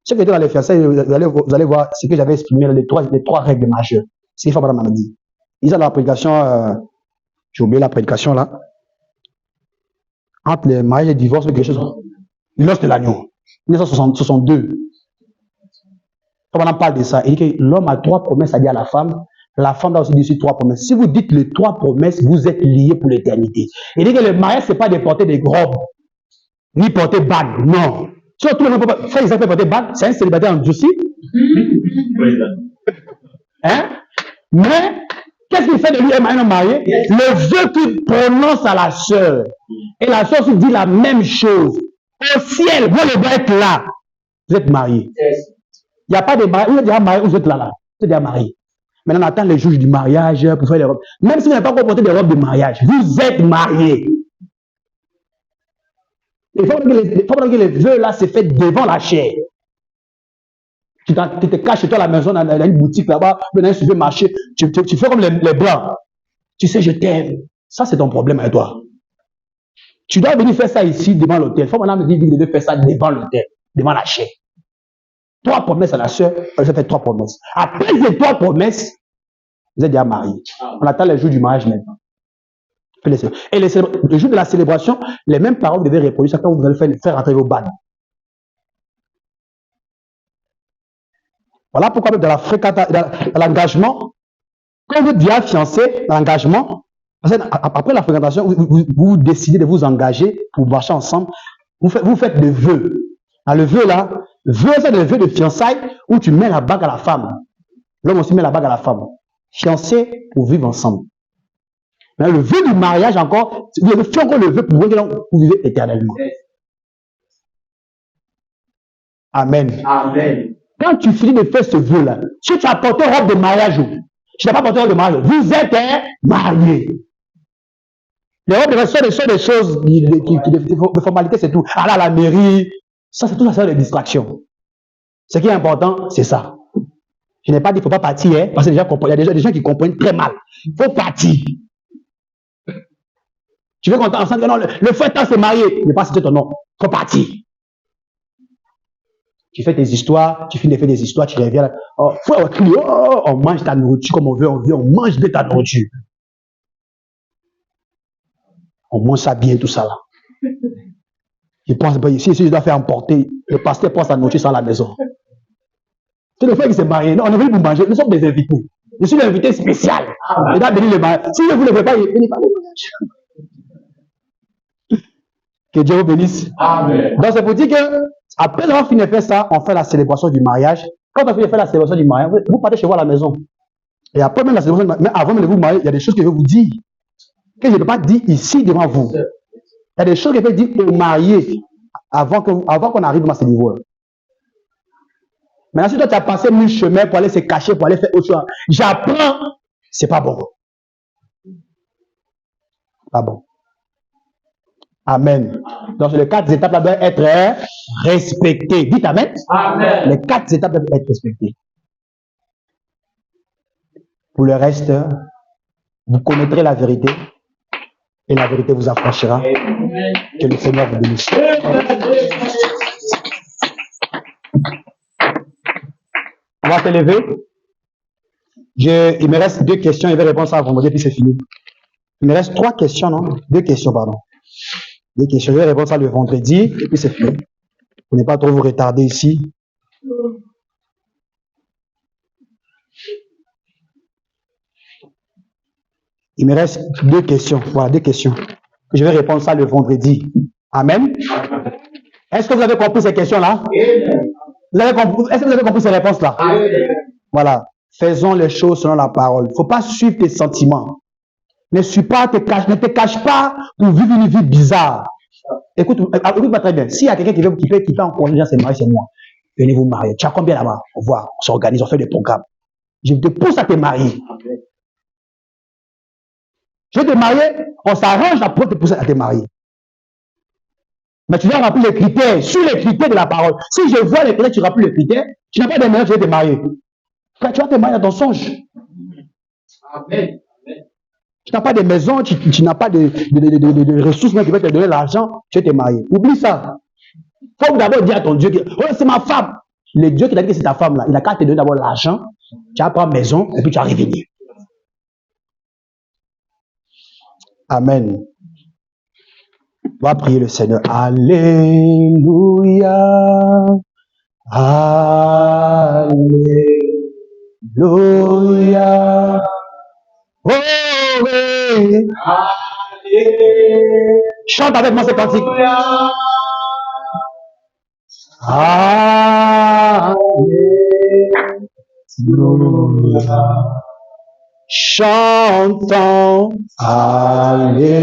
Si vous êtes dans les fiançailles, vous allez voir ce que j'avais exprimé, les trois règles majeures. C'est ce que Madame m'a dit. Ils ont la prédication, j'ai oublié la prédication là, entre le mariage et le divorce, quelque chose. L'os de l'agneau, 1962. Quand on parle de ça, il dit que l'homme a 3 promesses à dire à la femme doit aussi dire 3 promesses. Si vous dites les 3 promesses, vous êtes liés pour l'éternité. Il dit que le mariage, ce n'est pas de porter des robes, ni porter bague, non. Surtout, frère Isaac peut porter bague, c'est un célibataire endurci. Hein? Mais, qu'est-ce qu'il fait de lui un marié? Le vœu qu'il prononce à la sœur. Et la sœur se dit la même chose. Au ciel, vous devez être là. Vous êtes mariés. Il n'y a pas de mariage. Vous êtes déjà marié, vous êtes là. Vous êtes déjà marié. Maintenant, on attend les juges du mariage pour faire les robes. Même si vous n'avez pas encore porté des robes de mariage, vous êtes mariés. Il faut que les vœux là se fait devant la chair. Tu te caches chez toi à la maison, dans une boutique là-bas, dans un supermarché, tu fais comme les blancs. Tu sais, je t'aime. Ça, c'est ton problème avec toi. Tu dois venir faire ça ici, devant l'hôtel. Il faut maintenant me dire que tu devais faire ça devant l'hôtel, devant la chair. 3 promesses à la sœur, elle a fait 3 promesses. Après ces 3 promesses, vous êtes déjà mariés. On attend le jour du mariage maintenant. Et le jour de la célébration, les mêmes paroles vous devez reproduire ça quand vous allez faire rentrer vos balles. Voilà pourquoi dans l'engagement, quand vous déjà fiancé, dans l'engagement, après la fréquentation, vous décidez de vous engager pour marcher ensemble, vous faites des vœux. Dans le vœu là, c'est le vœu de fiançailles où tu mets la bague à la femme. L'homme aussi met la bague à la femme. Fiancé pour vivre ensemble. Mais le vœu du mariage encore, vous avez fait encore le vœu pour vivre éternellement. Amen. Amen. Quand tu finis de faire ce vœu-là, si tu as porté robe de mariage, tu n'as pas porté robe de mariage, vous êtes mariés. Les robes de mariage sont des choses, de formalité, c'est tout. Aller à la mairie, ça c'est tout ça, c'est des distractions. Ce qui est important, c'est ça. Je n'ai pas dit qu'il ne faut pas partir, hein, parce qu'il y a des gens qui comprennent très mal. Il faut partir. Tu veux qu'on t'enseigne que non, le frère tant s'est marié, il n'est pas cité ton nom. Il faut partir. Tu fais tes histoires, tu finis de faire des histoires, tu reviens là. Oh, on mange ta nourriture comme on veut, on mange bien ta nourriture. On mange ça bien, tout ça là. Je pense, si je dois faire emporter, le pasteur prend sa nourriture à la maison. C'est le frère qui s'est marié. Non, on est venu pour manger, nous sommes des invités. Je suis l'invité spécial. Il doit venir le mariage. Si je ne vous le fais pas, il ne venez pas le mariage. Que Dieu vous bénisse. Amen. Donc, c'est pour dire que, après avoir fini de faire ça, on fait la célébration du mariage. Quand on finit de faire la célébration du mariage, vous partez chez vous à la maison. Et après même la célébration du mariage, mais avant même de vous marier, il y a des choses que je vais vous dire, que je ne peux pas dire ici devant vous. Il y a des choses que je vais dire aux mariés avant qu'on arrive à ce niveau-là. Maintenant, si toi tu as passé 1000 chemins pour aller se cacher, pour aller faire autre chose, j'apprends, c'est pas bon. Pas bon. Amen. Donc, les 4 étapes là doivent être respectées. Dites Amen. Amen. Les 4 étapes doivent être respectées. Pour le reste, vous connaîtrez la vérité et la vérité vous affranchira. Amen. Que le Seigneur vous bénisse. On va se lever. Il me reste 2 questions. Je vais répondre ça vendredi, puis c'est fini. Il me reste 3 questions, non? 2 questions, pardon. 2 questions. Je vais répondre ça le vendredi, et puis c'est fini. Pour ne pas trop vous retarder ici. Il me reste 2 questions. Voilà, 2 questions. Je vais répondre ça le vendredi. Amen. Est-ce que vous avez compris ces questions-là? Est-ce que vous avez compris ces réponses-là? Voilà. Faisons les choses selon la parole. Il ne faut pas suivre tes sentiments. Ne te cache pas pour vivre une vie bizarre. Écoute-moi très bien. S'il y a quelqu'un qui fait encourager les gens, c'est marier, c'est moi. Venez vous marier. Tu as combien là-bas? On voit, on s'organise, on fait des programmes. Je te pousse à te marier. Je vais te marier, on s'arrange pour te pousser à te marier. Mais tu dois remplir les critères, sur les critères de la parole. Si je vois les critères, tu remplis les critères, tu n'as pas de moyens, tu vas te marier. Frère, tu vas te marier dans ton songe. Amen. Tu n'as pas de maison, tu n'as pas de ressources qui vont te donner l'argent, tu vas te marier. Oublie ça. Il faut d'abord dire à ton Dieu que oh, c'est ma femme. Le Dieu qui t'a dit que c'est ta femme là, il n'a qu'à te donner d'abord l'argent, tu vas prendre maison et puis tu vas revenir. Amen. On va prier le Seigneur. Alléluia. Alléluia. Oh oui. Chante avec moi ce cantique. Alléluia. Chantons. Alléluia.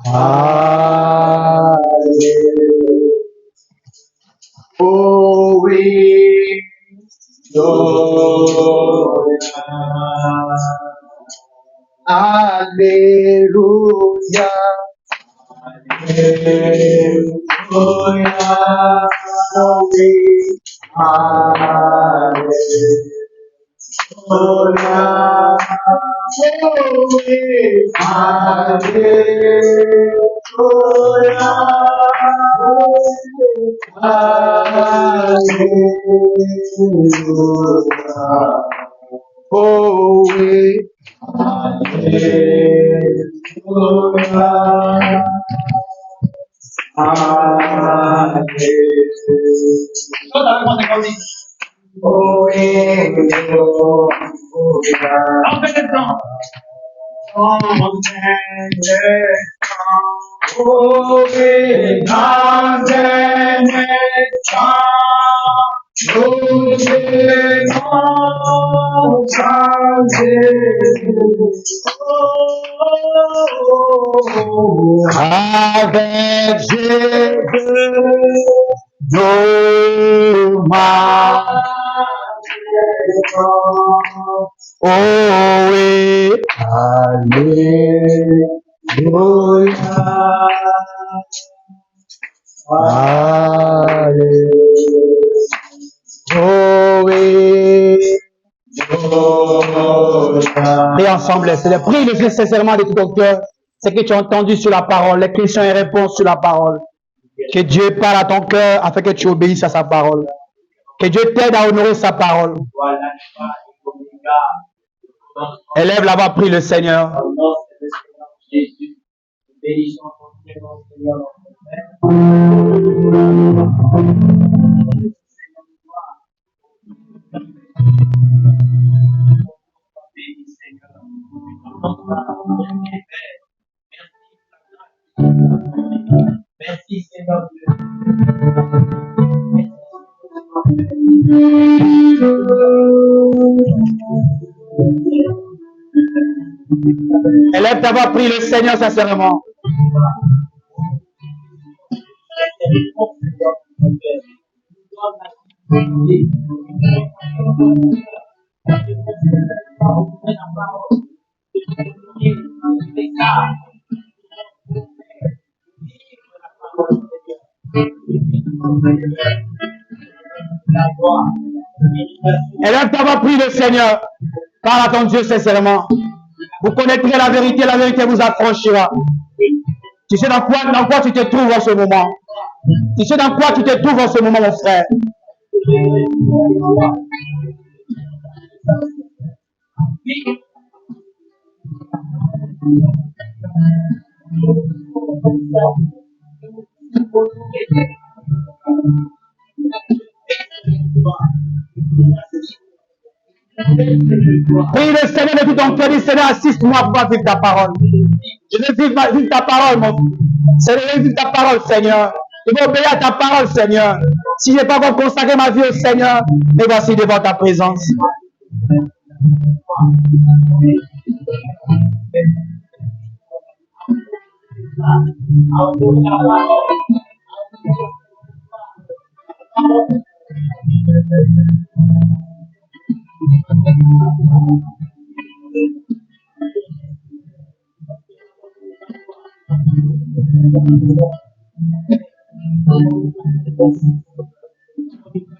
Alléluia. Oh oui. Alléluia. Alléluia. Oh oui. Alléluia. Oh oui. Avec Jésus, nos mains. Oh oui, alléluia. Alléluia. Oh oui. Prie ensemble, Seigneur. Prie le Dieu sincèrement de tout ton cœur. Ce que tu as entendu sur la parole, les questions et réponses sur la parole. Que Dieu parle à ton cœur afin que tu obéisses à sa parole. Que Dieu t'aide à honorer sa parole. Élève là-bas, prie le Seigneur. Merci Seigneur Dieu. Élève ta voix, prie le Seigneur sincèrement. Élève ta voix, prie le Seigneur. Parle à ton Dieu sincèrement. Vous connaîtrez la vérité vous affranchira. Tu sais dans quoi tu te trouves en ce moment. Tu sais dans quoi tu te trouves en ce moment, mon frère. Prie le Seigneur de tout ton cœur. Dis Seigneur, assiste-moi pour vivre ta parole. Je veux vivre ta parole, mon Seigneur. Je veux vivre ta parole, Seigneur. Je veux obéir à ta parole, Seigneur. Si je n'ai pas encore consacré ma vie au Seigneur, me voici devant ta présence.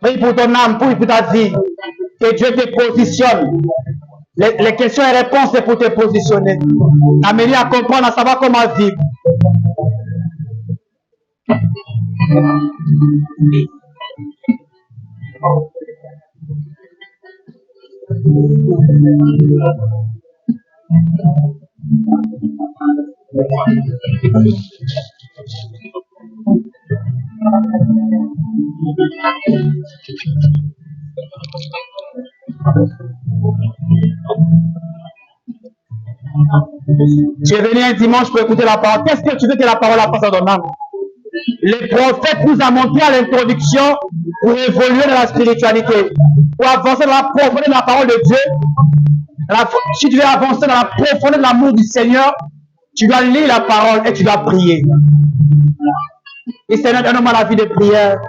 Prie pour ton âme, prie pour ta vie. Que Dieu te positionne. Les questions et réponses, c'est pour te positionner. T'amener à comprendre, à savoir comment vivre. Tu es venu un dimanche pour écouter la parole. Qu'est-ce que tu veux que la parole fasse dans ton âme? Le prophète nous a montré à l'introduction pour évoluer dans la spiritualité, pour avancer dans la profondeur de la parole de Dieu. Si tu veux avancer dans la profondeur de l'amour du Seigneur, tu dois lire la parole et tu dois prier. Et Seigneur, donne-moi la vie de prière.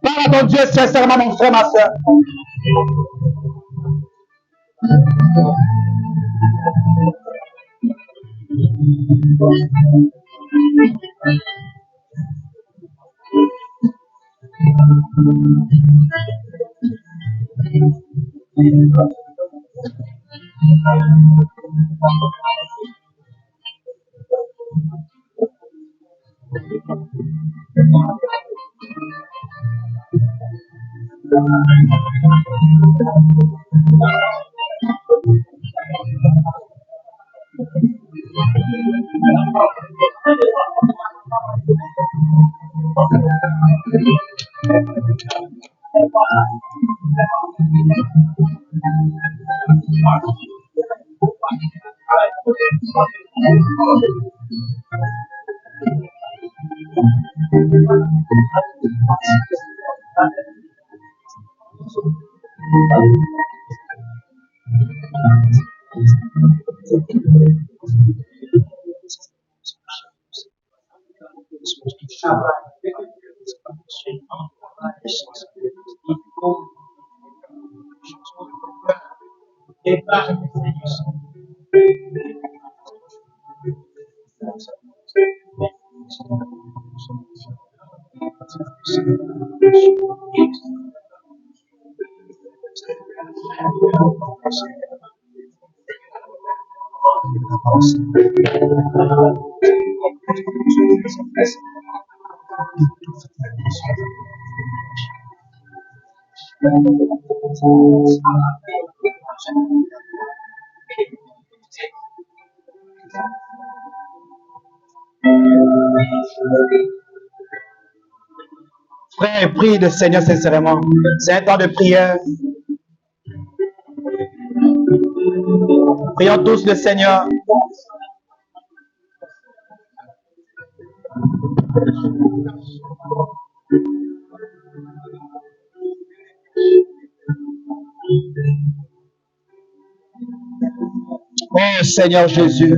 Parle à ton Dieu sincèrement, mon frère, ma soeur. Frère, prie le Seigneur sincèrement. C'est un temps de prière. Prions tous le Seigneur. Oh Seigneur Jésus,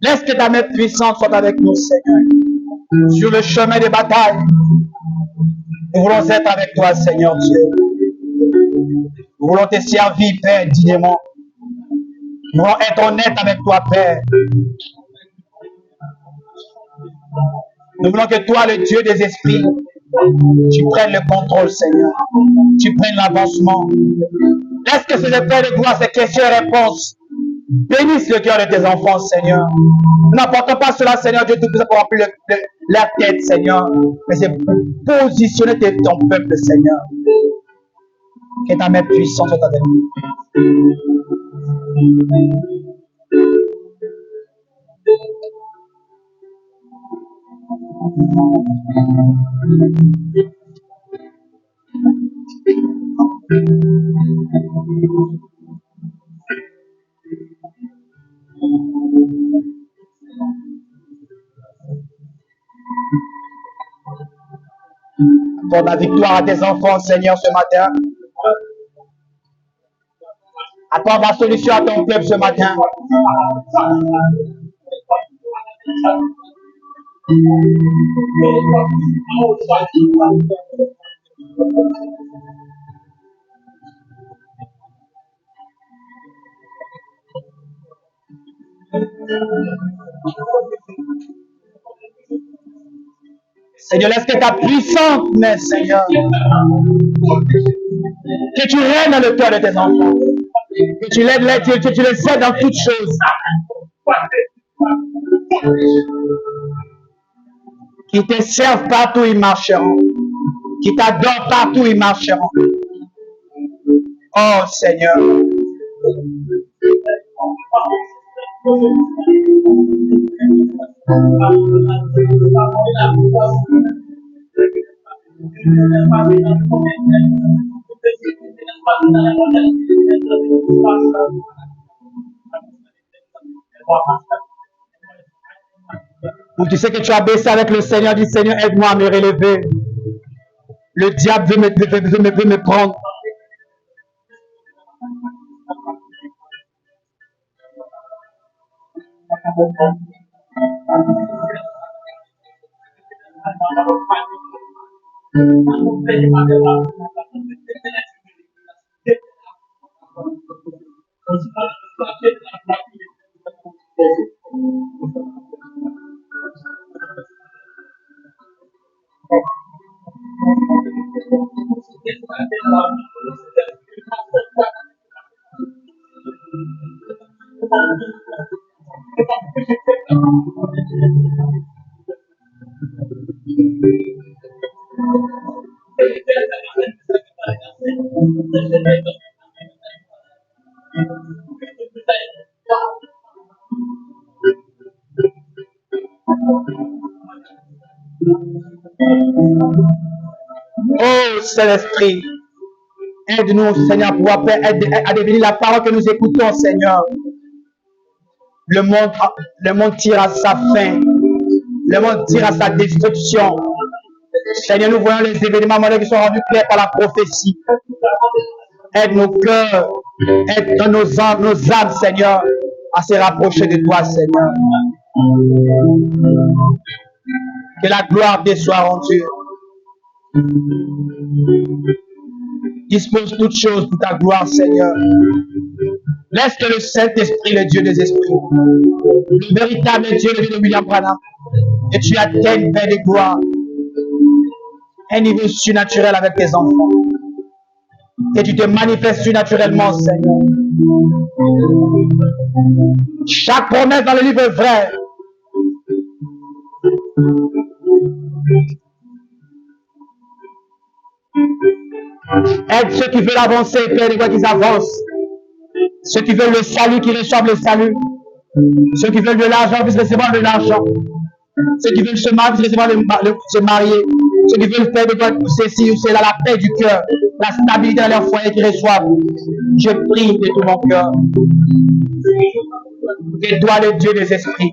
laisse que ta main puissante soit avec nous, Seigneur. Sur le chemin des batailles, nous voulons être avec toi, Seigneur Dieu. Nous voulons te servir, Père, dignement. Nous voulons être honnêtes avec toi, Père. Nous voulons que toi, le Dieu des esprits, tu prennes le contrôle, Seigneur. Tu prennes l'avancement. Laisse que ces appels de gloire, ces questions et réponses bénissent le cœur de tes enfants, Seigneur. N'apporte pas cela, Seigneur Dieu, tout pour remplir la tête, Seigneur. Mais c'est pour positionner ton peuple, Seigneur. Que ta main puissante soit avec nous. Pour la victoire à tes enfants, Seigneur, ce matin. Apporte la solution à ton peuple ce matin. Seigneur, laisse que ta puissante main, Seigneur, que tu règnes dans le cœur de tes enfants, que tu les aides dans toutes choses, qui te servent partout où ils marcheront, qui t'adorent partout où ils marcheront. Oh Seigneur, où tu sais que tu as baissé avec le Seigneur, dis Seigneur, aide-moi à me relever. Le diable veut me prendre. Oh Saint-Esprit, aide-nous, Seigneur, à pouvoir à devenir la parole que nous écoutons, Seigneur. Le monde tire à sa fin. Le monde tire à sa destruction. Seigneur, nous voyons les événements modernes qui sont rendus clairs par la prophétie. Aide nos cœurs, aide nos âmes, Seigneur, à se rapprocher de toi, Seigneur. Que la gloire te soit rendue. Dispose toutes choses pour ta gloire, Seigneur. Laisse que le Saint-Esprit, le Dieu des esprits, le véritable Dieu, le Dieu de William Branham, que tu atteignes, Père de gloire, un niveau surnaturel avec tes enfants. Que tu te manifestes surnaturellement, Seigneur. Chaque promesse dans le livre est vraie. Aide ceux qui veulent avancer, Père de gloire, qu'ils avancent. Ceux qui veulent le salut, qui reçoivent le salut. Ceux qui veulent de l'argent, puissent recevoir de l'argent. Ceux qui veulent se marier, puissent recevoir se marier. Ceux qui veulent faire de toi ceci ou cela, la paix du cœur, la stabilité dans leur foyer qu'ils reçoivent. Je prie de tout mon cœur. Que toi, le Dieu des esprits,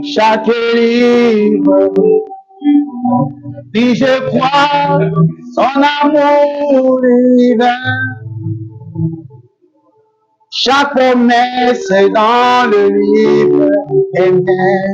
chaque livre, puis je crois son amour divin. Chaque promesse dans le livre est vraie.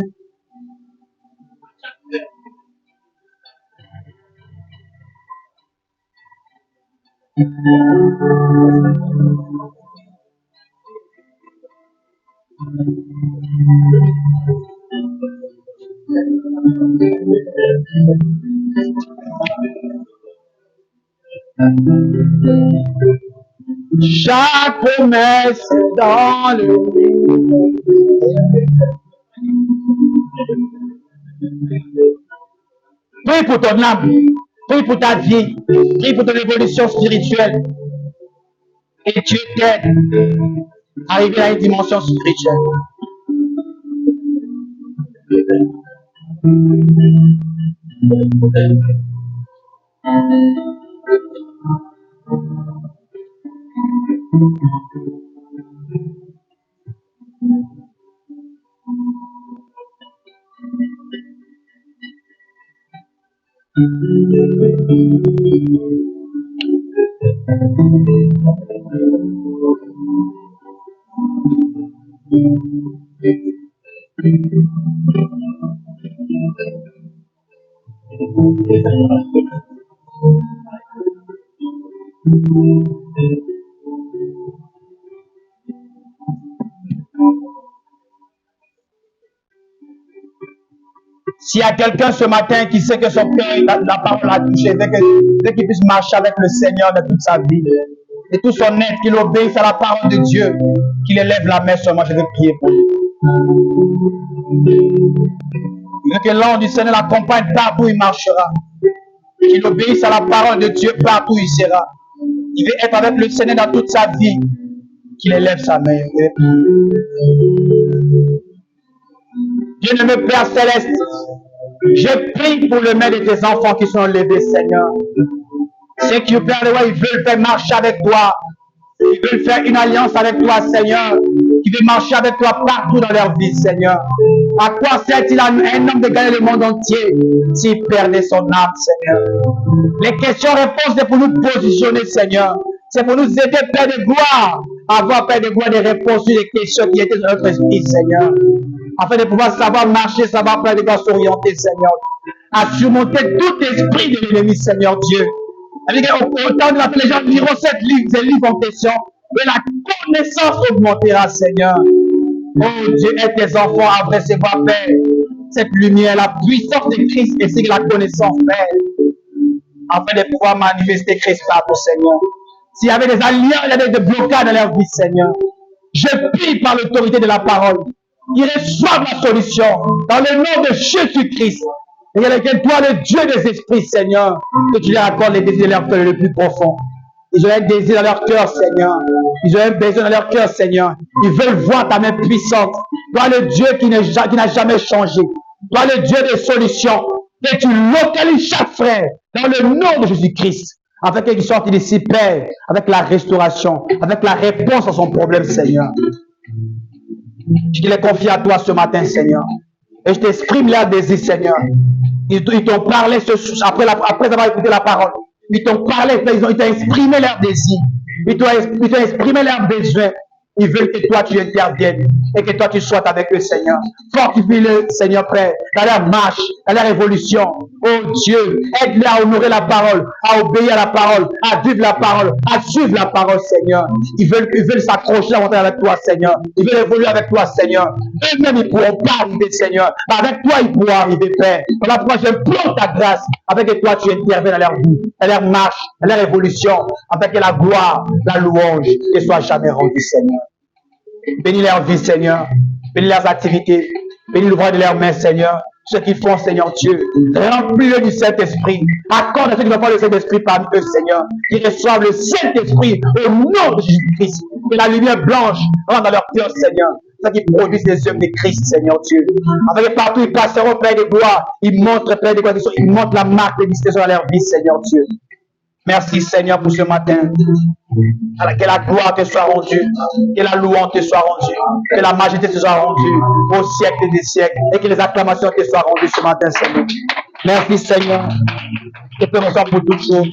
Chaque promesse dans le livre. Prie pour ton âme, prie pour ta vie, prie pour ton évolution spirituelle. Et Dieu t'aide à arriver à une dimension spirituelle. S'il y a quelqu'un ce matin qui sait que son cœur, la parole l'a touché, dès qu'il puisse marcher avec le Seigneur de toute sa vie, et tout son être, qu'il obéisse à la parole de Dieu, qu'il élève la main seulement, je vais prier pour lui. Que l'ange du Seigneur l'accompagne partout où il marchera. Qu'il obéisse à la parole de Dieu partout où il sera. Il veut être avec le Seigneur dans toute sa vie. Qu'il élève sa main. Bien-aimé Père Céleste, je prie pour le main de tes enfants qui sont levés, Seigneur. C'est que Père de roi, ils veulent faire marcher avec toi. Ils veulent faire une alliance avec toi, Seigneur. Ils veulent marcher avec toi partout dans leur vie, Seigneur. À quoi sert-il un homme de gagner le monde entier s'il perdait son âme, Seigneur? Les questions-réponses, c'est pour nous positionner, Seigneur. C'est pour nous aider, Père de gloire, à avoir, Père de gloire, des réponses sur les questions qui étaient dans notre esprit, Seigneur. Afin de pouvoir savoir marcher, savoir, Père de gloire, s'orienter, Seigneur. À surmonter tout esprit de l'ennemi, Seigneur Dieu. Au temps de la les gens liront ces livres en question, et la connaissance augmentera, Seigneur. Oh Dieu, aide tes enfants à recevoir, Père, cette lumière, la puissance de Christ, ainsi que la connaissance, Père. afin de pouvoir manifester Christ partout, Seigneur. S'il y avait des alliances, il y avait des blocages dans leur vie, Seigneur, je prie par l'autorité de la parole qu'ils reçoivent la solution dans le nom de Jésus-Christ. Et que toi, le Dieu des esprits, Seigneur, que tu leur accordes les désirs de leur cœur le plus profond. Ils ont un désir dans leur cœur, Seigneur. Ils ont un besoin dans leur cœur, Seigneur. Ils veulent voir ta main puissante. Toi, le Dieu qui n'a jamais changé. Toi, le Dieu des solutions. Que tu localises chaque frère dans le nom de Jésus-Christ. Afin qu'il sorte d'ici, Père, avec la restauration, avec la réponse à son problème, Seigneur. Je les confie à toi ce matin, Seigneur. Et je t'exprime leur désir, Seigneur. Ils t'ont parlé après avoir écouté la parole. Ils t'ont parlé, ils t'ont exprimé leurs désirs. Ils t'ont exprimé leurs besoins. Ils veulent que toi tu interviennes et que toi tu sois avec eux, Seigneur. Fortifie-le, Seigneur Père, dans leur marche, dans leur évolution. Oh Dieu, aide-les à honorer la parole, à obéir à la parole, à vivre la parole, à suivre la parole, Seigneur. Ils veulent s'accrocher davantage avec toi, Seigneur. Ils veulent évoluer avec toi, Seigneur. Eux-mêmes, ils ne pourront pas arriver, Seigneur. Mais avec toi, ils pourront arriver, Père. Voilà pourquoi j'implore ta grâce, avec que toi tu interviens dans leur vie, dans leur marche, dans leur évolution, afin que la gloire, la louange ne soit jamais rendue, Seigneur. Bénis leur vie, Seigneur. Bénis leurs activités. Bénis l'ouvrage de leurs mains, Seigneur. Ce qu'ils font, Seigneur Dieu. Remplis-le du Saint-Esprit. Accorde à ceux qui n'ont pas le Saint-Esprit parmi eux, Seigneur. Qu'ils reçoivent le Saint-Esprit au nom de Jésus-Christ. Que la lumière blanche rentre dans leur cœur, Seigneur. C'est qui produisent les œuvres de Christ, Seigneur Dieu. Afin que partout ils passeront, Père de gloire. Ils montrent, Père de gloire, ils montrent la marque de distinction dans leur vie, Seigneur Dieu. Merci, Seigneur, pour ce matin. Que la gloire te soit rendue, que la louange te soit rendue, que la majesté te soit rendue au siècle des siècles et que les acclamations te soient rendues ce matin, Seigneur. Merci, Seigneur. Que te ressemble pour toujours.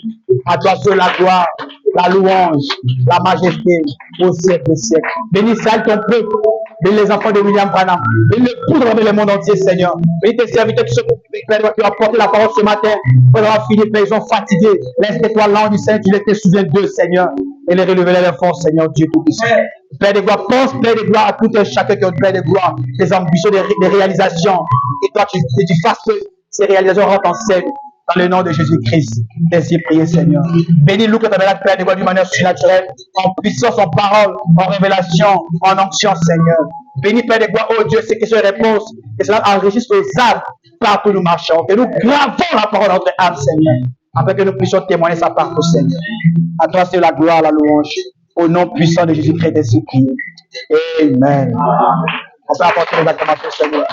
À toi seul la gloire, la louange, la majesté au siècle des siècles. Bénis ton peuple. Bénis les enfants de William Branham. Bénis le poudre de le monde entier, Seigneur. Bénis tes serviteurs qui ont apporté la parole ce matin. Pour avoir fini, Père, ils sont fatigués. Laisse-toi l'ange du Seigneur, tu te souviens d'eux, Seigneur. Et les relever les forces, Seigneur Dieu Tout-Puissant. Père de gloire, pense, Père de gloire, à tout un chacun qui a Père de gloire, des ambitions, des réalisations. Et toi, tu fasses que ces réalisations rentrent en scène. Dans le nom de Jésus-Christ, ainsi prier, Seigneur. Bénis-nous que tu as Père de gloire d'une manière surnaturelle, en puissance, en parole, en révélation, en onction, Seigneur. Bénis, Père de gloire, oh Dieu, ces questions et réponses, que cela enrichisse nos âmes partout où nous marchons. Que nous gravons la parole dans notre âme, Seigneur, afin que nous puissions témoigner sa partout, Seigneur. À toi, c'est la gloire, la louange, au nom puissant de Jésus-Christ, ainsi prier. Amen. On peut apporter les acclamations, Seigneur.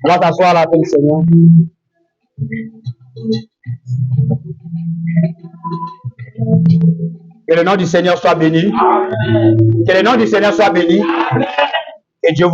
On va t'asseoir à la tête, Seigneur. Que le nom du Seigneur soit béni. Que le nom du Seigneur soit béni. Et Dieu vous